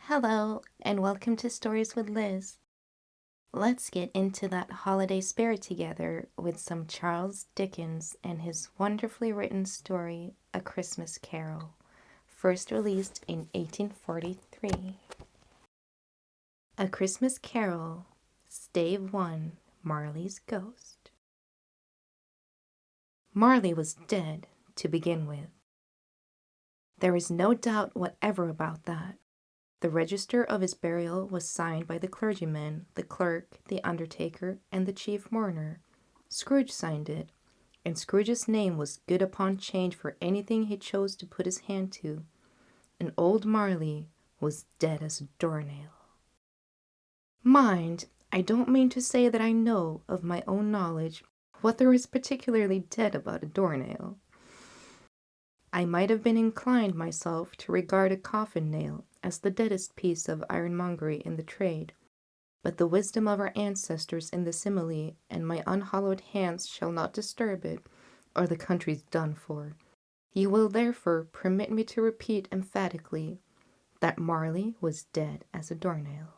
Hello, and welcome to Stories with Liz. Let's get into that holiday spirit together with some Charles Dickens and his wonderfully written story, A Christmas Carol, first released in 1843. A Christmas Carol, Stave 1, Marley's Ghost. Marley was dead, to begin with. There is no doubt whatever about that. The register of his burial was signed by the clergyman, the clerk, the undertaker, and the chief mourner. Scrooge signed it, and Scrooge's name was good upon change for anything he chose to put his hand to. And old Marley was dead as a doornail. Mind, I don't mean to say that I know, of my own knowledge, what there is particularly dead about a doornail. I might have been inclined myself to regard a coffin nail as the deadest piece of ironmongery in the trade, but the wisdom of our ancestors in the simile and my unhallowed hands shall not disturb it, or the country's done for. You will therefore permit me to repeat emphatically that Marley was dead as a doornail.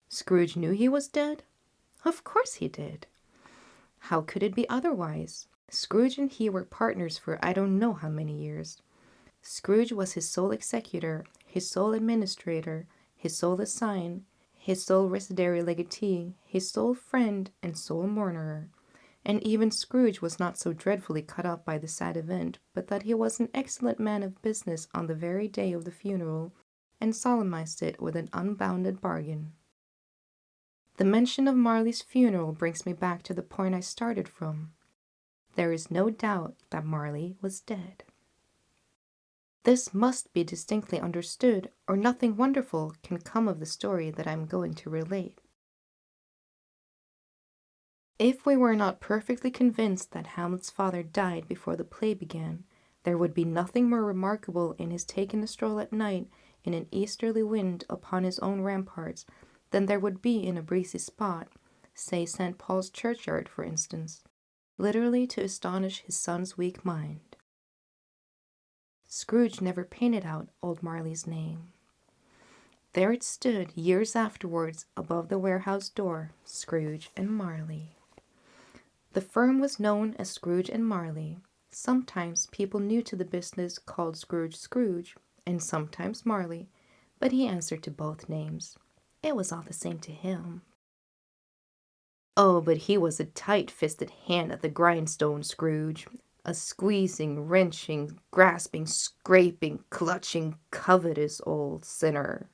Scrooge knew he was dead? Of course he did. How could it be otherwise? Scrooge and he were partners for I don't know how many years. Scrooge was his sole executor, his sole administrator, his sole assign, his sole residuary legatee, his sole friend, and sole mourner. And even Scrooge was not so dreadfully cut up by the sad event, but that he was an excellent man of business on the very day of the funeral, and solemnized it with an unbounded bargain. The mention of Marley's funeral brings me back to the point I started from. There is no doubt that Marley was dead. This must be distinctly understood, or nothing wonderful can come of the story that I am going to relate. If we were not perfectly convinced that Hamlet's father died before the play began, there would be nothing more remarkable in his taking a stroll at night in an easterly wind upon his own ramparts than there would be in a breezy spot, say St. Paul's churchyard, for instance, literally to astonish his son's weak mind. Scrooge never painted out old Marley's name. There it stood years afterwards above the warehouse door, Scrooge and Marley. The firm was known as Scrooge and Marley. Sometimes people new to the business called Scrooge Scrooge, and sometimes Marley, but he answered to both names. It was all the same to him. Oh, but he was a tight-fisted hand at the grindstone, Scrooge. A squeezing, wrenching, grasping, scraping, clutching, covetous old sinner.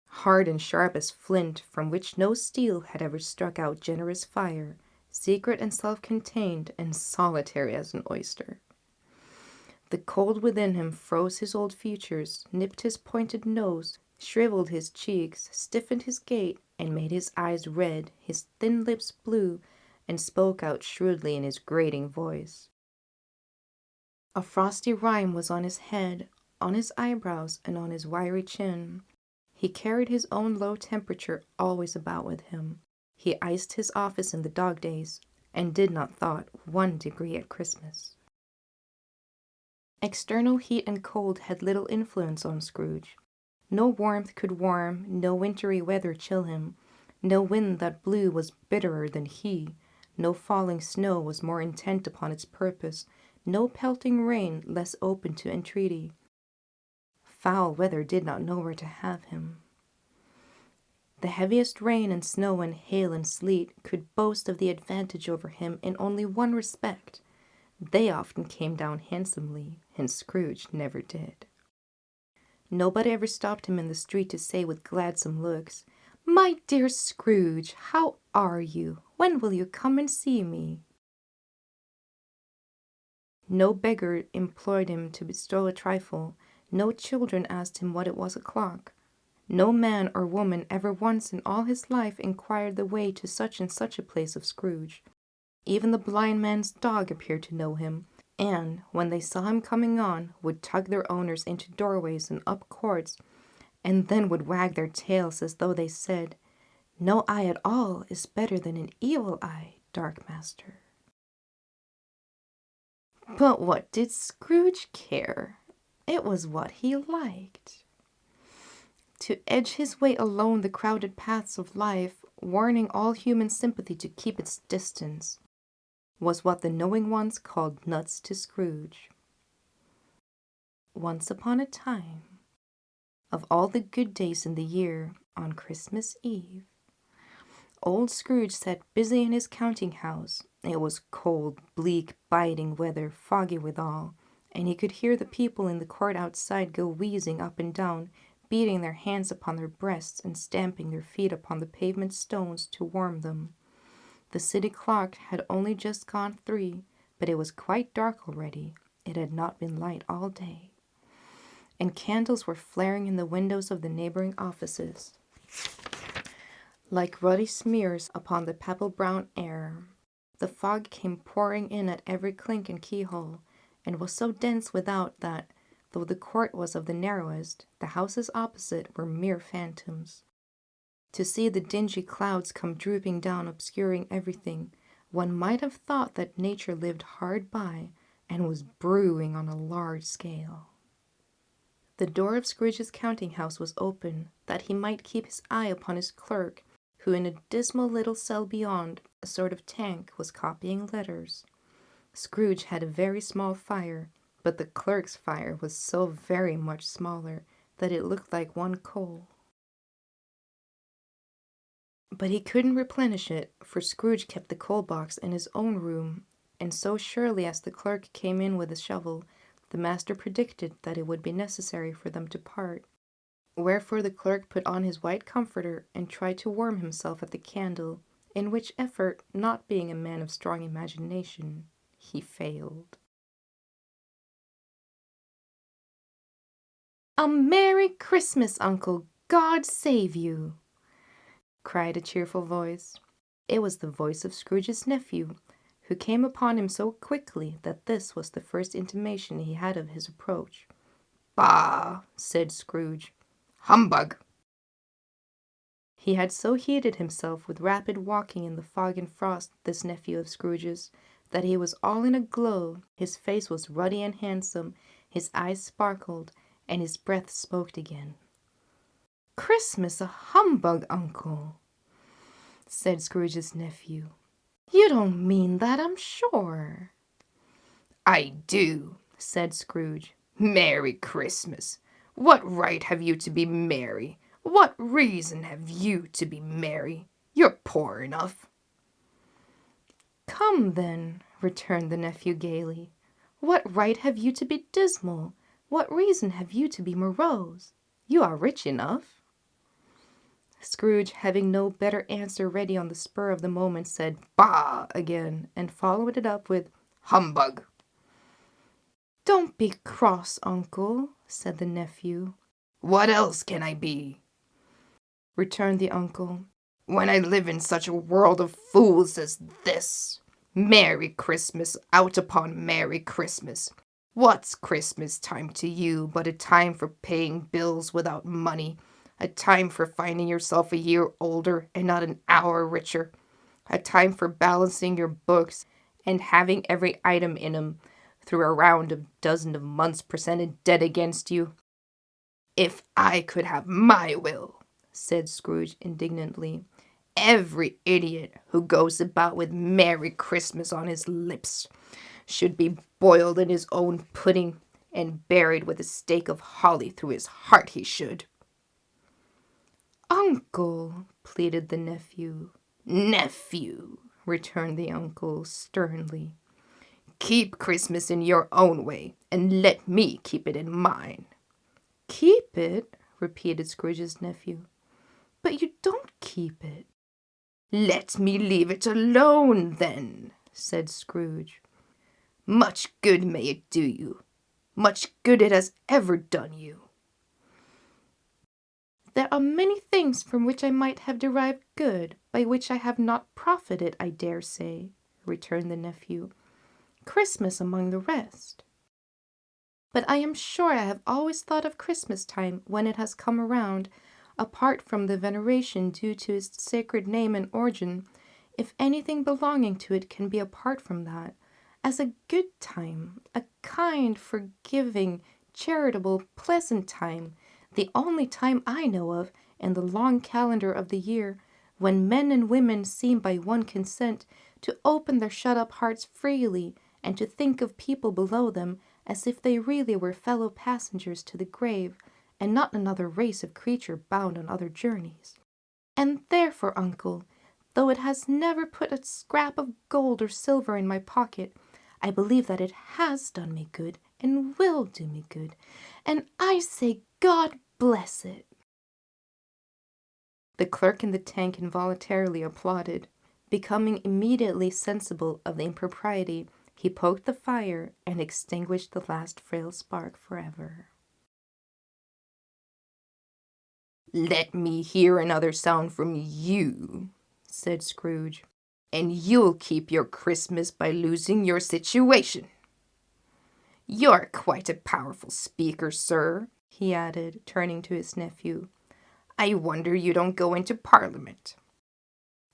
Hard and sharp as flint, from which no steel had ever struck out generous fire, secret and self-contained, and solitary as an oyster. The cold within him froze his old features, nipped his pointed nose, shriveled his cheeks, stiffened his gait, and made his eyes red, his thin lips blue, and spoke out shrewdly in his grating voice. A frosty rime was on his head, on his eyebrows, and on his wiry chin. He carried his own low temperature always about with him. He iced his office in the dog days, and did not thaw 1 degree at Christmas. External heat and cold had little influence on Scrooge. No warmth could warm, no wintry weather chill him. No wind that blew was bitterer than he. No falling snow was more intent upon its purpose. No pelting rain less open to entreaty. Foul weather did not know where to have him. The heaviest rain and snow and hail and sleet could boast of the advantage over him in only one respect. They often came down handsomely, and Scrooge never did. Nobody ever stopped him in the street to say with gladsome looks, "My dear Scrooge, how are you? When will you come and see me?" No beggar implored him to bestow a trifle. No children asked him what it was o'clock. No man or woman ever once in all his life inquired the way to such and such a place of Scrooge. Even the blind man's dog appeared to know him, and, when they saw him coming on, would tug their owners into doorways and up courts, and then would wag their tails as though they said, "No eye at all is better than an evil eye, dark master." But what did Scrooge care? It was what he liked. To edge his way along the crowded paths of life, warning all human sympathy to keep its distance, was what the knowing ones called nuts to Scrooge. Once upon a time, of all the good days in the year, on Christmas Eve, old Scrooge sat busy in his counting house. It was cold, bleak, biting weather, foggy withal, and he could hear the people in the court outside go wheezing up and down, beating their hands upon their breasts and stamping their feet upon the pavement stones to warm them. The city clock had only just gone 3, but it was quite dark already. It had not been light all day, and candles were flaring in the windows of the neighboring offices, like ruddy smears upon the pebble-brown air. The fog came pouring in at every clink and keyhole, and was so dense without that, though the court was of the narrowest, the houses opposite were mere phantoms. To see the dingy clouds come drooping down, obscuring everything, one might have thought that nature lived hard by and was brewing on a large scale. The door of Scrooge's counting house was open, that he might keep his eye upon his clerk, who in a dismal little cell beyond, a sort of tank, was copying letters. Scrooge had a very small fire, but the clerk's fire was so very much smaller that it looked like one coal. But he couldn't replenish it, for Scrooge kept the coal box in his own room, and so surely as the clerk came in with a shovel, the master predicted that it would be necessary for them to part. Wherefore the clerk put on his white comforter and tried to warm himself at the candle, in which effort, not being a man of strong imagination, he failed. "A Merry Christmas, Uncle! God save you!" cried a cheerful voice. It was the voice of Scrooge's nephew, who came upon him so quickly that this was the first intimation he had of his approach. "Bah!" said Scrooge. "Humbug!" He had so heated himself with rapid walking in the fog and frost, this nephew of Scrooge's, that he was all in a glow. His face was ruddy and handsome, his eyes sparkled, and his breath smoked again. "Christmas a humbug, Uncle!" said Scrooge's nephew. "You don't mean that, I'm sure." "I do," said Scrooge. "Merry Christmas! What right have you to be merry? What reason have you to be merry? You're poor enough." "Come, then," returned the nephew gaily. "What right have you to be dismal? What reason have you to be morose? You are rich enough." Scrooge, having no better answer ready on the spur of the moment, said "Bah!" again, and followed it up with "Humbug!" "Don't be cross, Uncle," said the nephew. "What else can I be?" returned the uncle, "when I live in such a world of fools as this? Merry Christmas out upon Merry Christmas! What's Christmas time to you but a time for paying bills without money, a time for finding yourself a year older and not an hour richer, a time for balancing your books and having every item in 'em through a round of dozen of months presented dead against you?" "If I could have my will," said Scrooge indignantly, "every idiot who goes about with Merry Christmas on his lips should be boiled in his own pudding and buried with a stake of holly through his heart, he should." "Uncle," pleaded the nephew. "Nephew," returned the uncle sternly. "Keep Christmas in your own way, and let me keep it in mine." "Keep it?" repeated Scrooge's nephew. "But you don't keep it." "Let me leave it alone, then," said Scrooge. "Much good may it do you. Much good it has ever done you." "There are many things from which I might have derived good, by which I have not profited, I dare say," returned the nephew. "Christmas among the rest. But I am sure I have always thought of Christmas time, when it has come around, apart from the veneration due to its sacred name and origin, if anything belonging to it can be apart from that, as a good time, a kind, forgiving, charitable, pleasant time, The only time I know of, in the long calendar of the year, when men and women seem by one consent to open their shut-up hearts freely and to think of people below them as if they really were fellow passengers to the grave and not another race of creature bound on other journeys. And therefore, uncle, though it has never put a scrap of gold or silver in my pocket, I believe that it has done me good and will do me good, and I say God bless it. The clerk in the tank involuntarily applauded. Becoming immediately sensible of the impropriety, he poked the fire and extinguished the last frail spark forever. "Let me hear another sound from you," said Scrooge, "and you'll keep your Christmas by losing your situation. You're quite a powerful speaker, sir," he added, turning to his nephew. "I wonder you don't go into Parliament."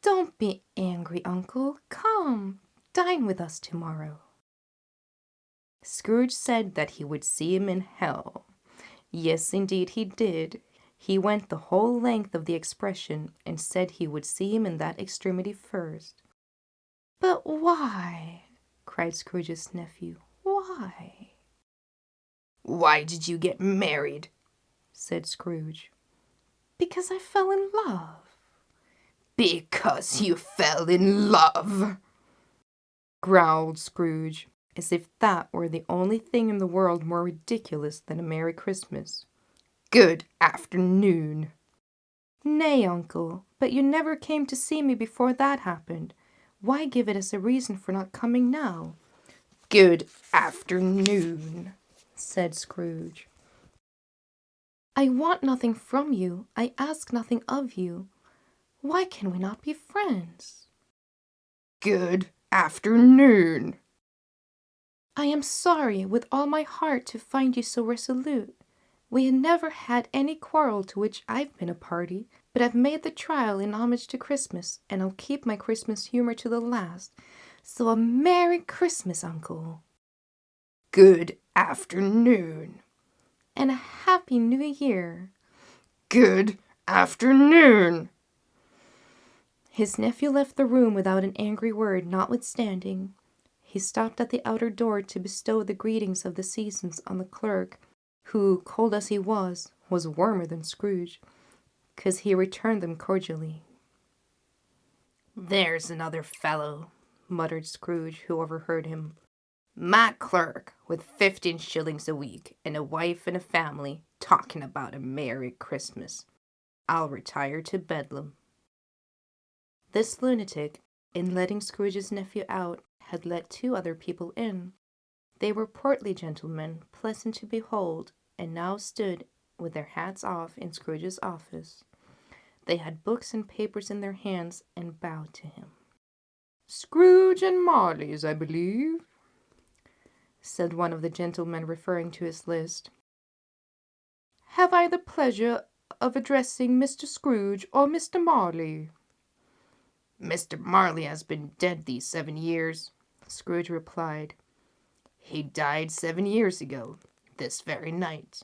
"Don't be angry, uncle. Come, dine with us tomorrow." Scrooge said that he would see him in hell. Yes, indeed he did. He went the whole length of the expression and said he would see him in that extremity first. "But why?" cried Scrooge's nephew. "Why?" "Why did you get married?" said Scrooge. "Because I fell in love." "Because you fell in love!" growled Scrooge, as if that were the only thing in the world more ridiculous than a Merry Christmas. "Good afternoon." "Nay, uncle, but you never came to see me before that happened. Why give it as a reason for not coming now?" "Good afternoon," said Scrooge. "I want nothing from you. I ask nothing of you. Why can we not be friends?" "Good afternoon." "I am sorry with all my heart to find you so resolute. We had never had any quarrel to which I've been a party, but I've made the trial in homage to Christmas, and I'll keep my Christmas humor to the last. So a Merry Christmas, uncle." "Good afternoon." "And a Happy New Year." "Good afternoon." His nephew left the room without an angry word, notwithstanding. He stopped at the outer door to bestow the greetings of the seasons on the clerk, who, cold as he was warmer than Scrooge, 'cause he returned them cordially. "There's another fellow," muttered Scrooge, who overheard him. "My clerk, with 15 shillings a week, and a wife and a family, talking about a Merry Christmas. I'll retire to Bedlam." This lunatic, in letting Scrooge's nephew out, had let 2 other people in. They were portly gentlemen, pleasant to behold, and now stood with their hats off in Scrooge's office. They had books and papers in their hands and bowed to him. "Scrooge and Marley's, I believe," said one of the gentlemen, referring to his list. "Have I the pleasure of addressing Mr. Scrooge or Mr. Marley?" "Mr. Marley has been dead these 7 years," Scrooge replied. "He died 7 years ago, this very night."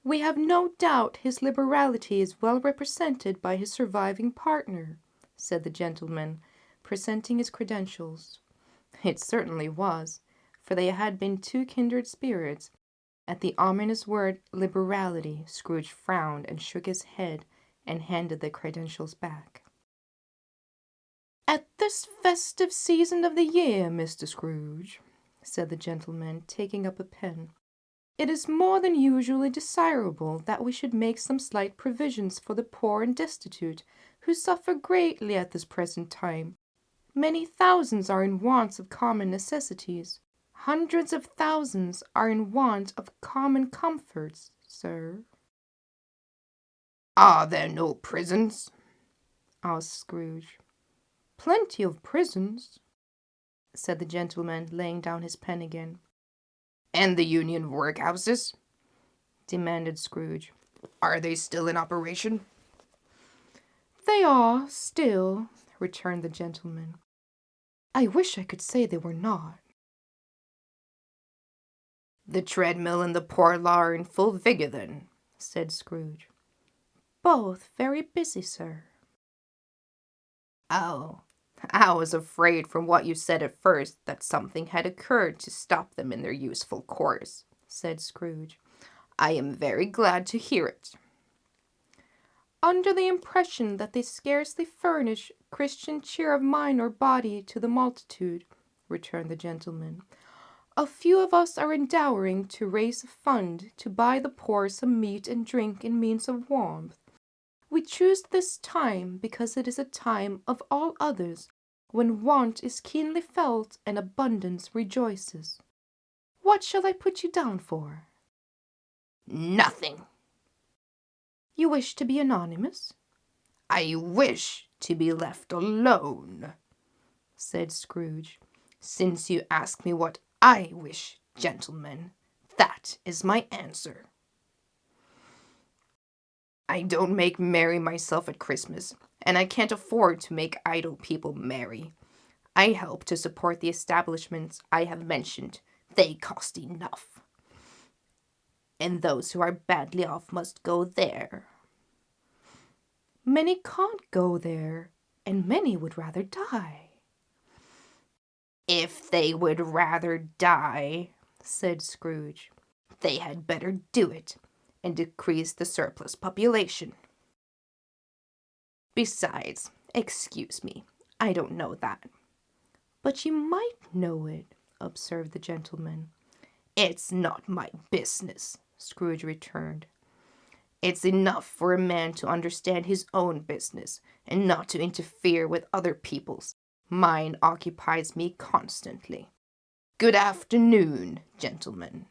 "We have no doubt his liberality is well represented by his surviving partner," said the gentleman, presenting his credentials. It certainly was, for they had been 2 kindred spirits. At the ominous word liberality, Scrooge frowned and shook his head and handed the credentials back. "At this festive season of the year, Mr. Scrooge," said the gentleman, taking up a pen, "it is more than usually desirable that we should make some slight provisions for the poor and destitute, who suffer greatly at this present time. Many thousands are in want of common necessities. Hundreds of thousands are in want of common comforts, sir." "Are there no prisons?" asked Scrooge. "Plenty of prisons," said the gentleman, laying down his pen again. "And the union workhouses?" demanded Scrooge. "Are they still in operation?" "They are, still," returned the gentleman. "I wish I could say they were not." "The treadmill and the poor law are in full vigor, then?" said Scrooge. "Both very busy, sir." "Oh, I was afraid from what you said at first that something had occurred to stop them in their useful course," said Scrooge. "I am very glad to hear it." "Under the impression that they scarcely furnish Christian cheer of mind or body to the multitude," returned the gentleman, "a few of us are endeavoring to raise a fund to buy the poor some meat and drink in means of warmth. We choose this time because it is a time of all others when want is keenly felt and abundance rejoices. What shall I put you down for?" "Nothing." "You wish to be anonymous?" "I wish to be left alone," said Scrooge. "Since you ask me what I wish, gentlemen, that is my answer. I don't make merry myself at Christmas, and I can't afford to make idle people merry. I help to support the establishments I have mentioned. They cost enough. And those who are badly off must go there." "Many can't go there, and many would rather die." "If they would rather die," said Scrooge, "they had better do it, and decrease the surplus population. Besides, excuse me, I don't know that." "But you might know it," observed the gentleman. "It's not my business," Scrooge returned. "It's enough for a man to understand his own business, and not to interfere with other people's. Mine occupies me constantly. Good afternoon, gentlemen."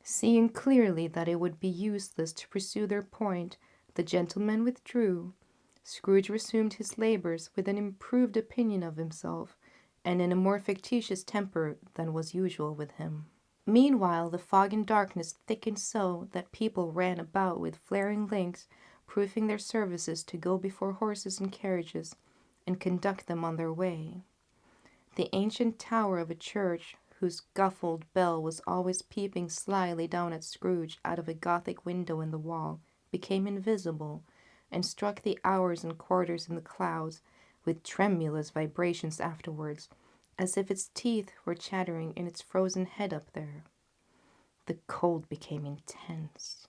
Seeing clearly that it would be useless to pursue their point, the gentlemen withdrew. Scrooge resumed his labors with an improved opinion of himself, and in a more factitious temper than was usual with him. Meanwhile, the fog and darkness thickened so that people ran about with flaring lamps, proving their services to go before horses and carriages, and conduct them on their way. The ancient tower of a church, whose guffled bell was always peeping slyly down at Scrooge out of a Gothic window in the wall, became invisible, and struck the hours and quarters in the clouds with tremulous vibrations afterwards, as if its teeth were chattering in its frozen head up there. The cold became intense.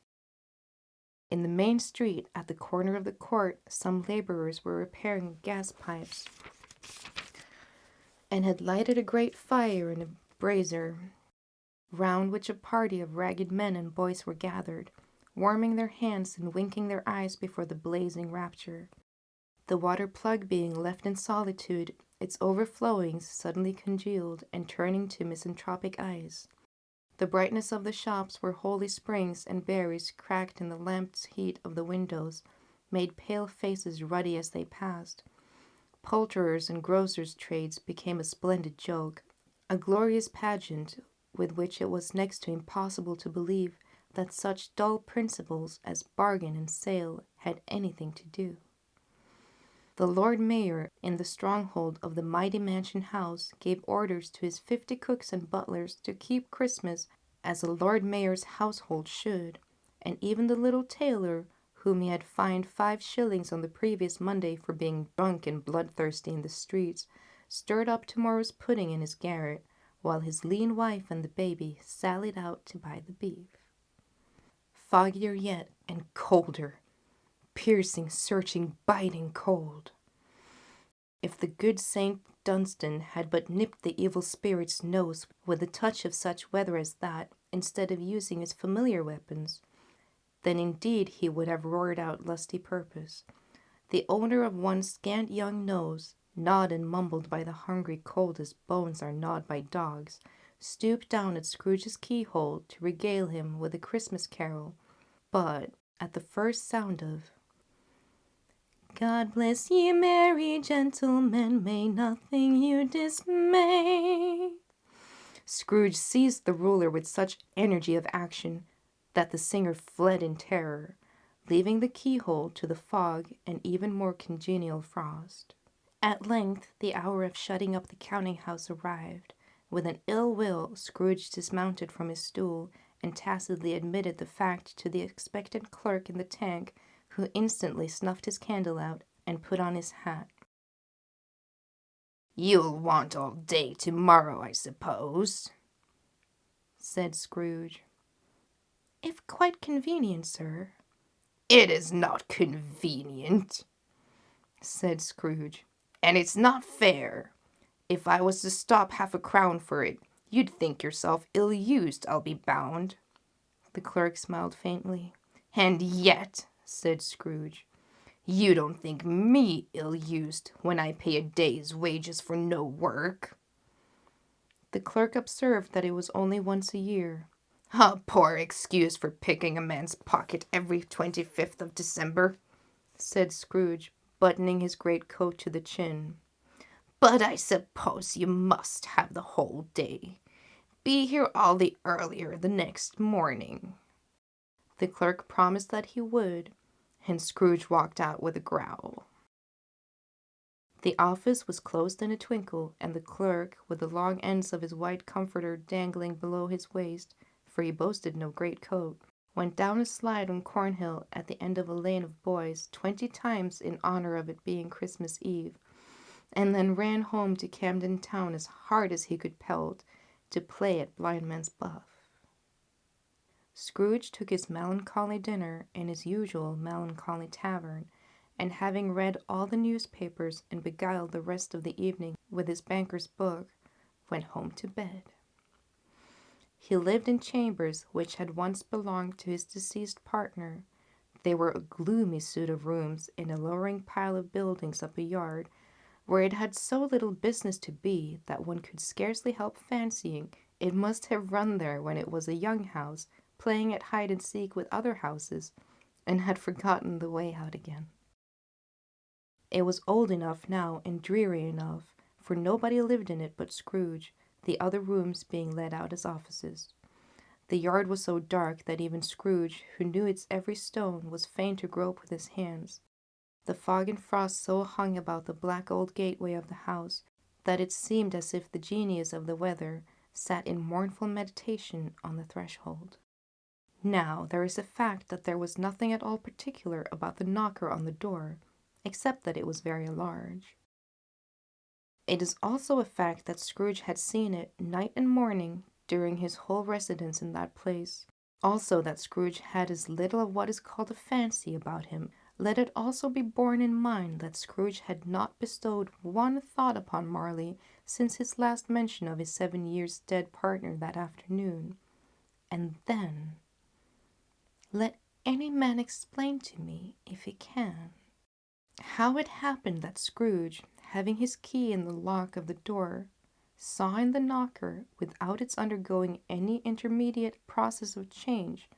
In the main street, at the corner of the court, some laborers were repairing gas pipes, and had lighted a great fire in a brazier, round which a party of ragged men and boys were gathered, warming their hands and winking their eyes before the blazing rapture. The water plug being left in solitude, its overflowings suddenly congealed and turning to misanthropic eyes. The brightness of the shops where holy springs and berries cracked in the lamp's heat of the windows made pale faces ruddy as they passed. Poulterers' and grocers' trades became a splendid joke, a glorious pageant with which it was next to impossible to believe that such dull principles as bargain and sale had anything to do. The Lord Mayor, in the stronghold of the mighty mansion house, gave orders to his 50 cooks and butlers to keep Christmas as a Lord Mayor's household should, and even the little tailor, whom he had fined 5 shillings on the previous Monday for being drunk and bloodthirsty in the streets, stirred up tomorrow's pudding in his garret, while his lean wife and the baby sallied out to buy the beef. Foggier yet, and colder, piercing, searching, biting cold. If the good Saint Dunstan had but nipped the evil spirit's nose with a touch of such weather as that, instead of using his familiar weapons, then indeed he would have roared out lusty purpose. The owner of one scant young nose, gnawed and mumbled by the hungry cold as bones are gnawed by dogs, stooped down at Scrooge's keyhole to regale him with a Christmas carol, but at the first sound of "God bless ye merry gentlemen, may nothing you dismay," Scrooge seized the ruler with such energy of action that the singer fled in terror, leaving the keyhole to the fog and even more congenial frost. At length the hour of shutting up the counting-house arrived. With an ill will, Scrooge dismounted from his stool and tacitly admitted the fact to the expectant clerk in the tank, who instantly snuffed his candle out and put on his hat. "You'll want all day tomorrow, I suppose," said Scrooge. "If quite convenient, sir." "It is not convenient," said Scrooge, "and it's not fair. If I was to stop 1/2 crown for it, you'd think yourself ill-used, I'll be bound." The clerk smiled faintly. "And yet," said Scrooge, "you don't think me ill-used when I pay a day's wages for no work." The clerk observed that it was only once a year. "A poor excuse for picking a man's pocket every 25th of December," said Scrooge, buttoning his greatcoat to the chin. "But I suppose you must have the whole day. Be here all the earlier the next morning." The clerk promised that he would, and Scrooge walked out with a growl. The office was closed in a twinkle, and the clerk, with the long ends of his white comforter dangling below his waist, for he boasted no great coat, went down a slide on Cornhill at the end of a lane of boys 20 times in honor of it being Christmas Eve, and then ran home to Camden Town as hard as he could pelt, to play at blindman's buff. Scrooge took his melancholy dinner in his usual melancholy tavern, and having read all the newspapers and beguiled the rest of the evening with his banker's book, went home to bed. He lived in chambers which had once belonged to his deceased partner. They were a gloomy suit of rooms in a lowering pile of buildings up a yard, where it had so little business to be that one could scarcely help fancying it must have run there when it was a young house, playing at hide-and-seek with other houses, and had forgotten the way out again. It was old enough now and dreary enough, for nobody lived in it but Scrooge, the other rooms being let out as offices. The yard was so dark that even Scrooge, who knew its every stone, was fain to grope with his hands. The fog and frost so hung about the black old gateway of the house that it seemed as if the genius of the weather sat in mournful meditation on the threshold. Now, there is a fact that there was nothing at all particular about the knocker on the door, except that it was very large. It is also a fact that Scrooge had seen it night and morning during his whole residence in that place. Also that Scrooge had as little of what is called a fancy about him. Let it also be borne in mind that Scrooge had not bestowed one thought upon Marley since his last mention of his 7 years dead partner that afternoon. And then, let any man explain to me, if he can, how it happened that Scrooge, having his key in the lock of the door, saw in the knocker, without its undergoing any intermediate process of change,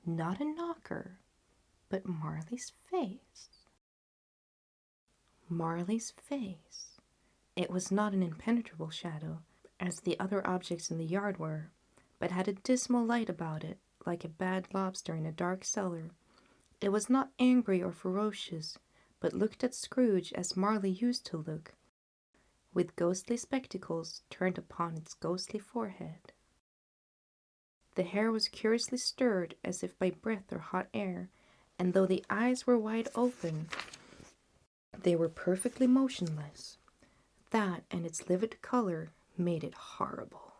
not a knocker, but Marley's face. Marley's face. It was not an impenetrable shadow, as the other objects in the yard were, but had a dismal light about it, like a bad lobster in a dark cellar. It was not angry or ferocious, but looked at Scrooge as Marley used to look, with ghostly spectacles turned upon its ghostly forehead. The hair was curiously stirred as if by breath or hot air, and though the eyes were wide open, they were perfectly motionless. That and its livid color made it horrible.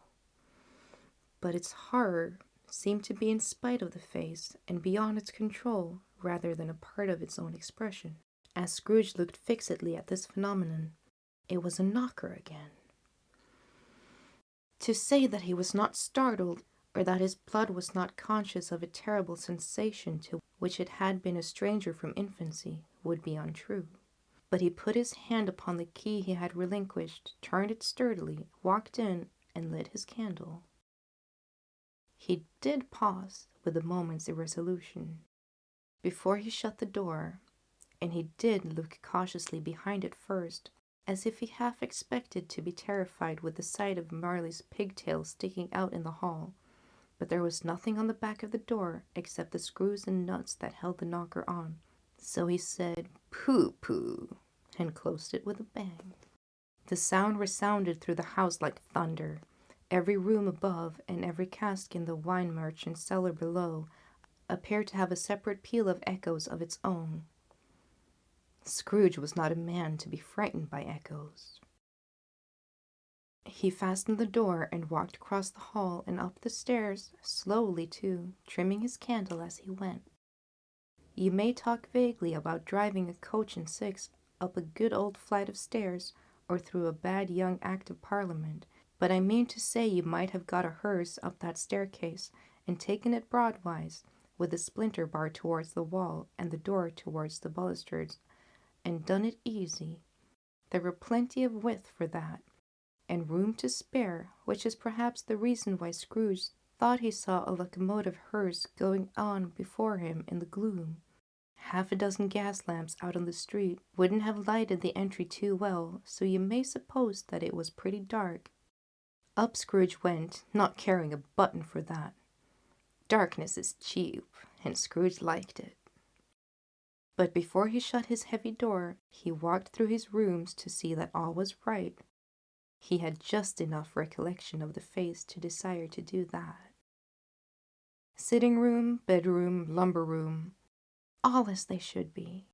But its horror seemed to be in spite of the face and beyond its control rather than a part of its own expression. As Scrooge looked fixedly at this phenomenon, it was a knocker again. To say that he was not startled, or that his blood was not conscious of a terrible sensation to which it had been a stranger from infancy, would be untrue. But he put his hand upon the key he had relinquished, turned it sturdily, walked in, and lit his candle. He did pause with a moment's irresolution before he shut the door, and he did look cautiously behind it first, as if he half expected to be terrified with the sight of Marley's pigtails sticking out in the hall. But there was nothing on the back of the door except the screws and nuts that held the knocker on. So he said, "Pooh-pooh," and closed it with a bang. The sound resounded through the house like thunder. Every room above and every cask in the wine merchant's cellar below appeared to have a separate peal of echoes of its own. Scrooge was not a man to be frightened by echoes. He fastened the door and walked across the hall and up the stairs, slowly too, trimming his candle as he went. You may talk vaguely about driving a coach and six up a good old flight of stairs or through a bad young Act of Parliament, but I mean to say you might have got a hearse up that staircase and taken it broadwise, with the splinter bar towards the wall and the door towards the balustrades, and done it easy. There were plenty of width for that, and room to spare, which is perhaps the reason why Scrooge thought he saw a locomotive hearse going on before him in the gloom. Half a dozen gas lamps out on the street wouldn't have lighted the entry too well, so you may suppose that it was pretty dark. Up Scrooge went, not caring a button for that. Darkness is cheap, and Scrooge liked it. But before he shut his heavy door, he walked through his rooms to see that all was right. He had just enough recollection of the face to desire to do that. Sitting room, bedroom, lumber room, all as they should be.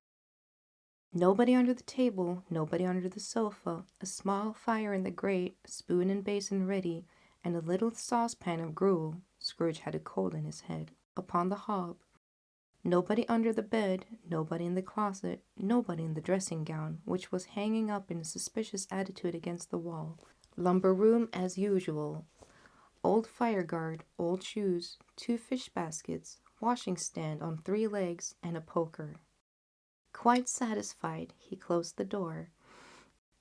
Nobody under the table, nobody under the sofa, a small fire in the grate, spoon and basin ready, and a little saucepan of gruel, Scrooge had a cold in his head, upon the hob. Nobody under the bed, nobody in the closet, nobody in the dressing gown, which was hanging up in a suspicious attitude against the wall. Lumber room as usual. Old fire guard, old shoes, 2 fish baskets, washing stand on 3 legs, and a poker. Quite satisfied, he closed the door,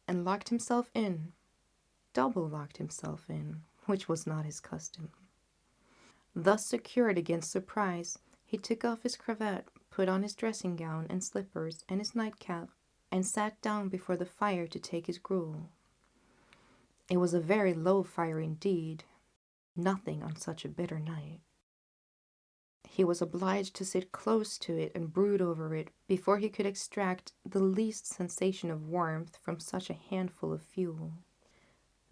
and locked himself in. Double locked himself in, which was not his custom. Thus secured against surprise, he took off his cravat, put on his dressing gown and slippers and his nightcap, and sat down before the fire to take his gruel. It was a very low fire indeed, nothing on such a bitter night. He was obliged to sit close to it and brood over it before he could extract the least sensation of warmth from such a handful of fuel.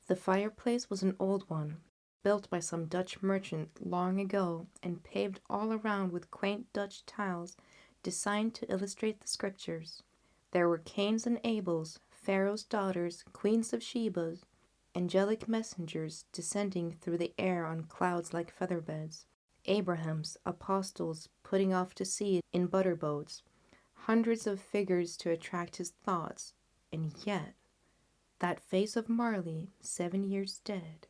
The fireplace was an old one, built by some Dutch merchant long ago and paved all around with quaint Dutch tiles designed to illustrate the scriptures. There were Cains and Abels, Pharaoh's daughters, queens of Sheba, angelic messengers descending through the air on clouds like feather-beds, Abraham's apostles putting off to sea in butter boats, hundreds of figures to attract his thoughts, and yet that face of Marley, 7 years dead,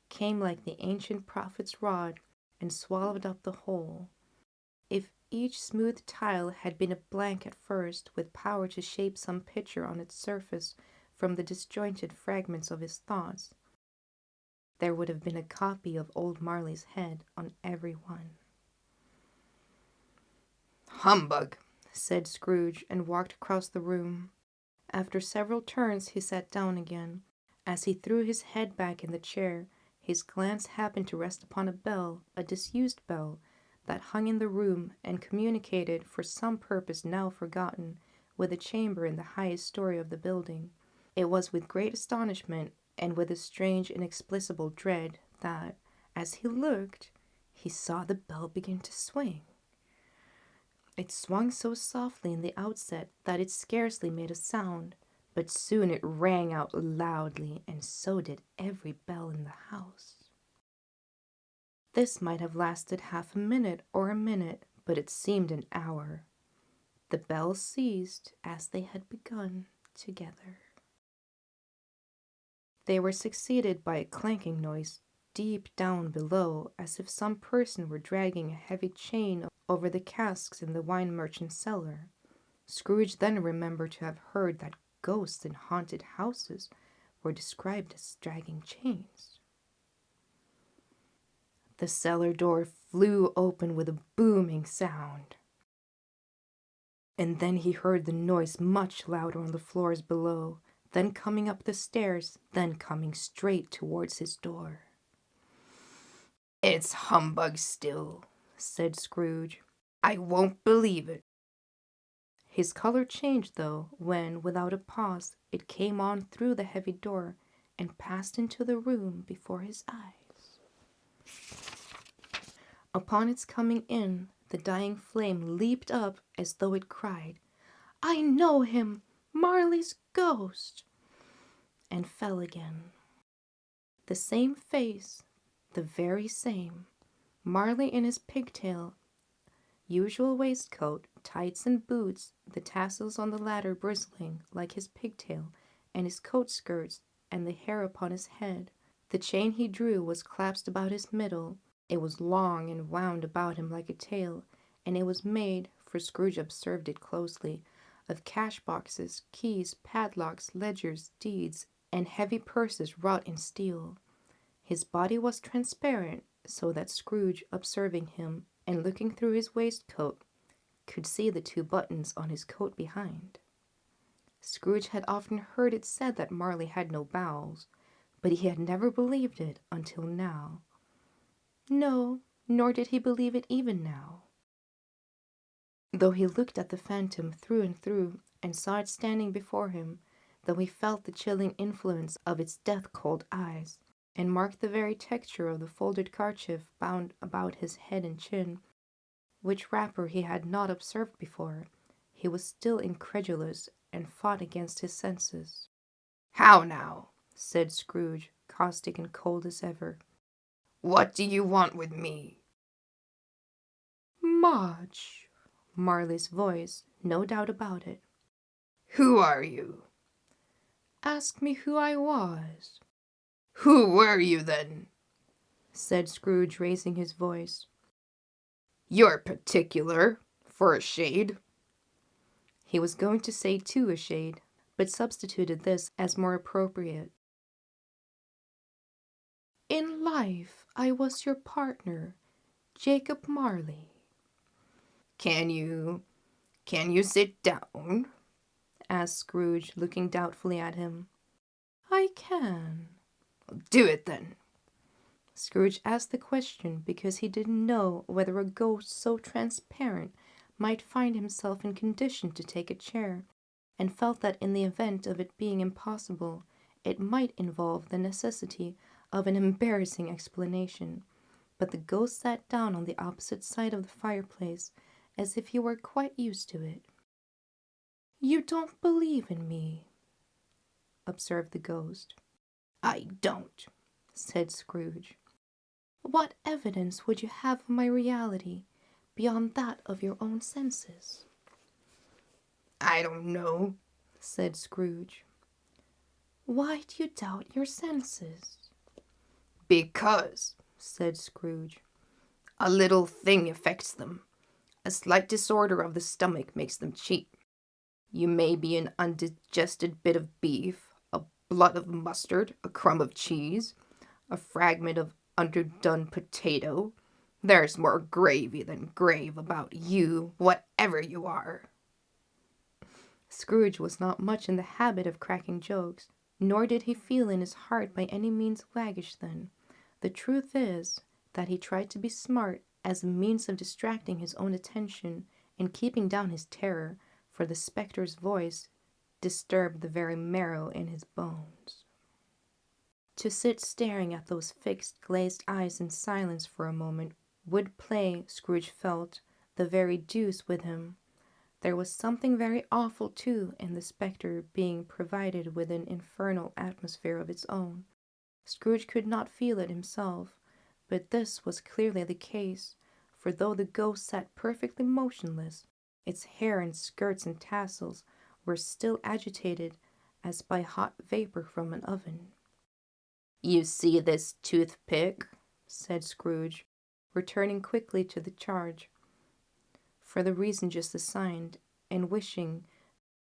came like the ancient prophet's rod and swallowed up the whole. If each smooth tile had been a blank at first, with power to shape some picture on its surface from the disjointed fragments of his thoughts, there would have been a copy of old Marley's head on every one. "Humbug," said Scrooge, and walked across the room. After several turns he sat down again. As he threw his head back in the chair, his glance happened to rest upon a bell, a disused bell, that hung in the room and communicated, for some purpose now forgotten, with a chamber in the highest story of the building. It was with great astonishment, and with a strange inexplicable dread, that, as he looked, he saw the bell begin to swing. It swung so softly in the outset that it scarcely made a sound, but soon it rang out loudly, and so did every bell in the house. This might have lasted half a minute or a minute, but it seemed an hour. The bells ceased as they had begun together. They were succeeded by a clanking noise deep down below, as if some person were dragging a heavy chain over the casks in the wine merchant's cellar. Scrooge then remembered to have heard that ghosts in haunted houses were described as dragging chains. The cellar door flew open with a booming sound, and then he heard the noise much louder on the floors below, then coming up the stairs, then coming straight towards his door. "It's humbug still," said Scrooge. "I won't believe it." His color changed, though, when, without a pause, it came on through the heavy door, and passed into the room before his eyes. Upon its coming in, the dying flame leaped up as though it cried, "I know him, Marley's ghost," and fell again. The same face, the very same. Marley in his pigtail, usual waistcoat, tights and boots, the tassels on the latter bristling like his pigtail, and his coat skirts, and the hair upon his head. The chain he drew was clasped about his middle. It was long and wound about him like a tail, and it was made, for Scrooge observed it closely, of cash boxes, keys, padlocks, ledgers, deeds, and heavy purses wrought in steel. His body was transparent, so that Scrooge, observing him, and looking through his waistcoat, could see the 2 buttons on his coat behind. Scrooge had often heard it said that Marley had no bowels, but he had never believed it until now. No, nor did he believe it even now. Though he looked at the phantom through and through, and saw it standing before him, though he felt the chilling influence of its death-cold eyes, and marked the very texture of the folded kerchief bound about his head and chin, which wrapper he had not observed before, he was still incredulous and fought against his senses. "How now?" said Scrooge, caustic and cold as ever. "What do you want with me?" "Much." Marley's voice, no doubt about it. "Who are you?" "Ask me who I was." "Who were you then?" said Scrooge, raising his voice. "You're particular, for a shade." He was going to say to a shade, but substituted this as more appropriate. "In life I was your partner, Jacob Marley." Can you sit down?" asked Scrooge, looking doubtfully at him. "I can." "Do it then." Scrooge asked the question because he didn't know whether a ghost so transparent might find himself in condition to take a chair, and felt that in the event of it being impossible, it might involve the necessity of an embarrassing explanation. But the ghost sat down on the opposite side of the fireplace, as if he were quite used to it. "You don't believe in me," observed the ghost. "I don't," said Scrooge. "What evidence would you have of my reality beyond that of your own senses?" "I don't know," said Scrooge. "Why do you doubt your senses?" "Because," said Scrooge, "a little thing affects them. A slight disorder of the stomach makes them cheat. You may be an undigested bit of beef, a blot of mustard, a crumb of cheese, a fragment of underdone potato. There's more gravy than grave about you, whatever you are." Scrooge was not much in the habit of cracking jokes, nor did he feel in his heart by any means waggish then. The truth is that he tried to be smart as a means of distracting his own attention and keeping down his terror, for the spectre's voice disturbed the very marrow in his bones. To sit staring at those fixed, glazed eyes in silence for a moment would play, Scrooge felt, the very deuce with him. There was something very awful, too, in the spectre being provided with an infernal atmosphere of its own. Scrooge could not feel it himself, but this was clearly the case, for though the ghost sat perfectly motionless, its hair and skirts and tassels were still agitated as by hot vapor from an oven. "You see this toothpick?" said Scrooge, returning quickly to the charge, for the reason just assigned, and wishing,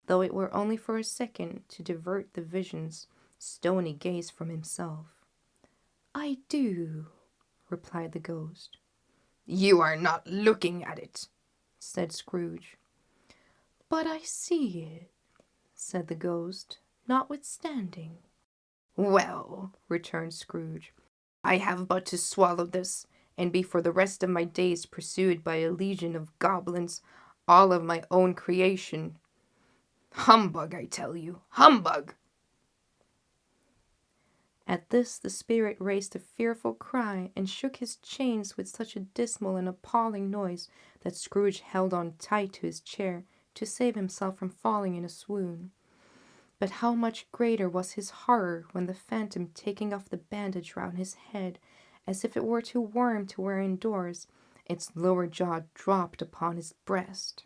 though it were only for a second, to divert the vision's stony gaze from himself. "I do," replied the ghost. "You are not looking at it," said Scrooge. "But I see it," said the ghost, notwithstanding. "Well," returned Scrooge, "I have but to swallow this, and be for the rest of my days pursued by a legion of goblins, all of my own creation. Humbug, I tell you, humbug!" At this the spirit raised a fearful cry and shook his chains with such a dismal and appalling noise that Scrooge held on tight to his chair to save himself from falling in a swoon. But how much greater was his horror when the phantom, taking off the bandage round his head, as if it were too warm to wear indoors, its lower jaw dropped upon his breast.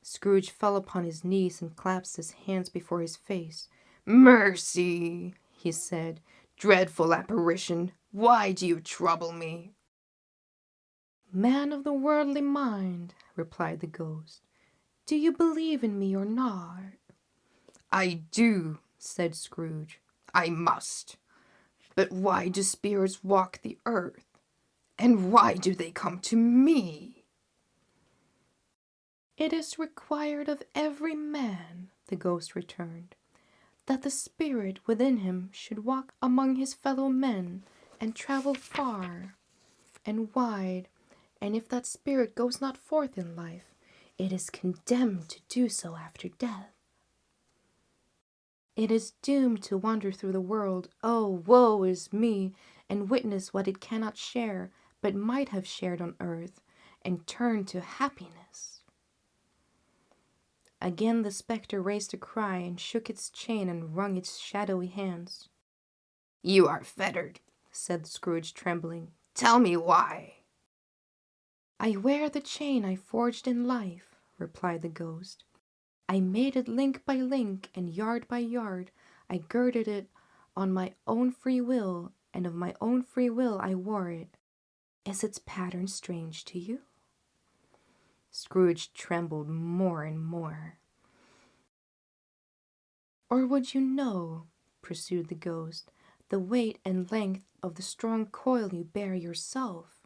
Scrooge fell upon his knees and clasped his hands before his face. "Mercy," he said. "Dreadful apparition, why do you trouble me?" "Man of the worldly mind," replied the ghost, "do you believe in me or not?" "I do," said Scrooge. "I must. But why do spirits walk the earth? And why do they come to me?" "It is required of every man," the ghost returned, "that the spirit within him should walk among his fellow men and travel far and wide, and if that spirit goes not forth in life, it is condemned to do so after death. It is doomed to wander through the world, oh, woe is me, and witness what it cannot share, but might have shared on earth, and turn to happiness." Again the spectre raised a cry and shook its chain and wrung its shadowy hands. "You are fettered," said Scrooge, trembling. "Tell me why." "I wear the chain I forged in life," replied the ghost. "I made it link by link and yard by yard. I girded it on my own free will, and of my own free will I wore it. Is its pattern strange to you?" Scrooge trembled more and more. "Or would you know," pursued the ghost, "the weight and length of the strong coil you bear yourself?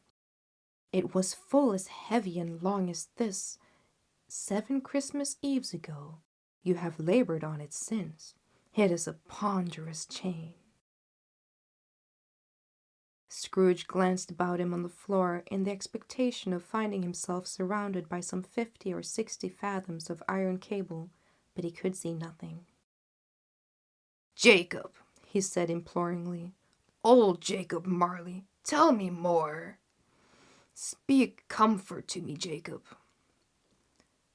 It was full as heavy and long as this 7 Christmas Eves ago. You have labored on it since. It is a ponderous chain." Scrooge glanced about him on the floor in the expectation of finding himself surrounded by some 50 or 60 fathoms of iron cable, but he could see nothing. "Jacob," he said imploringly. "Old Jacob Marley, tell me more. Speak comfort to me, Jacob."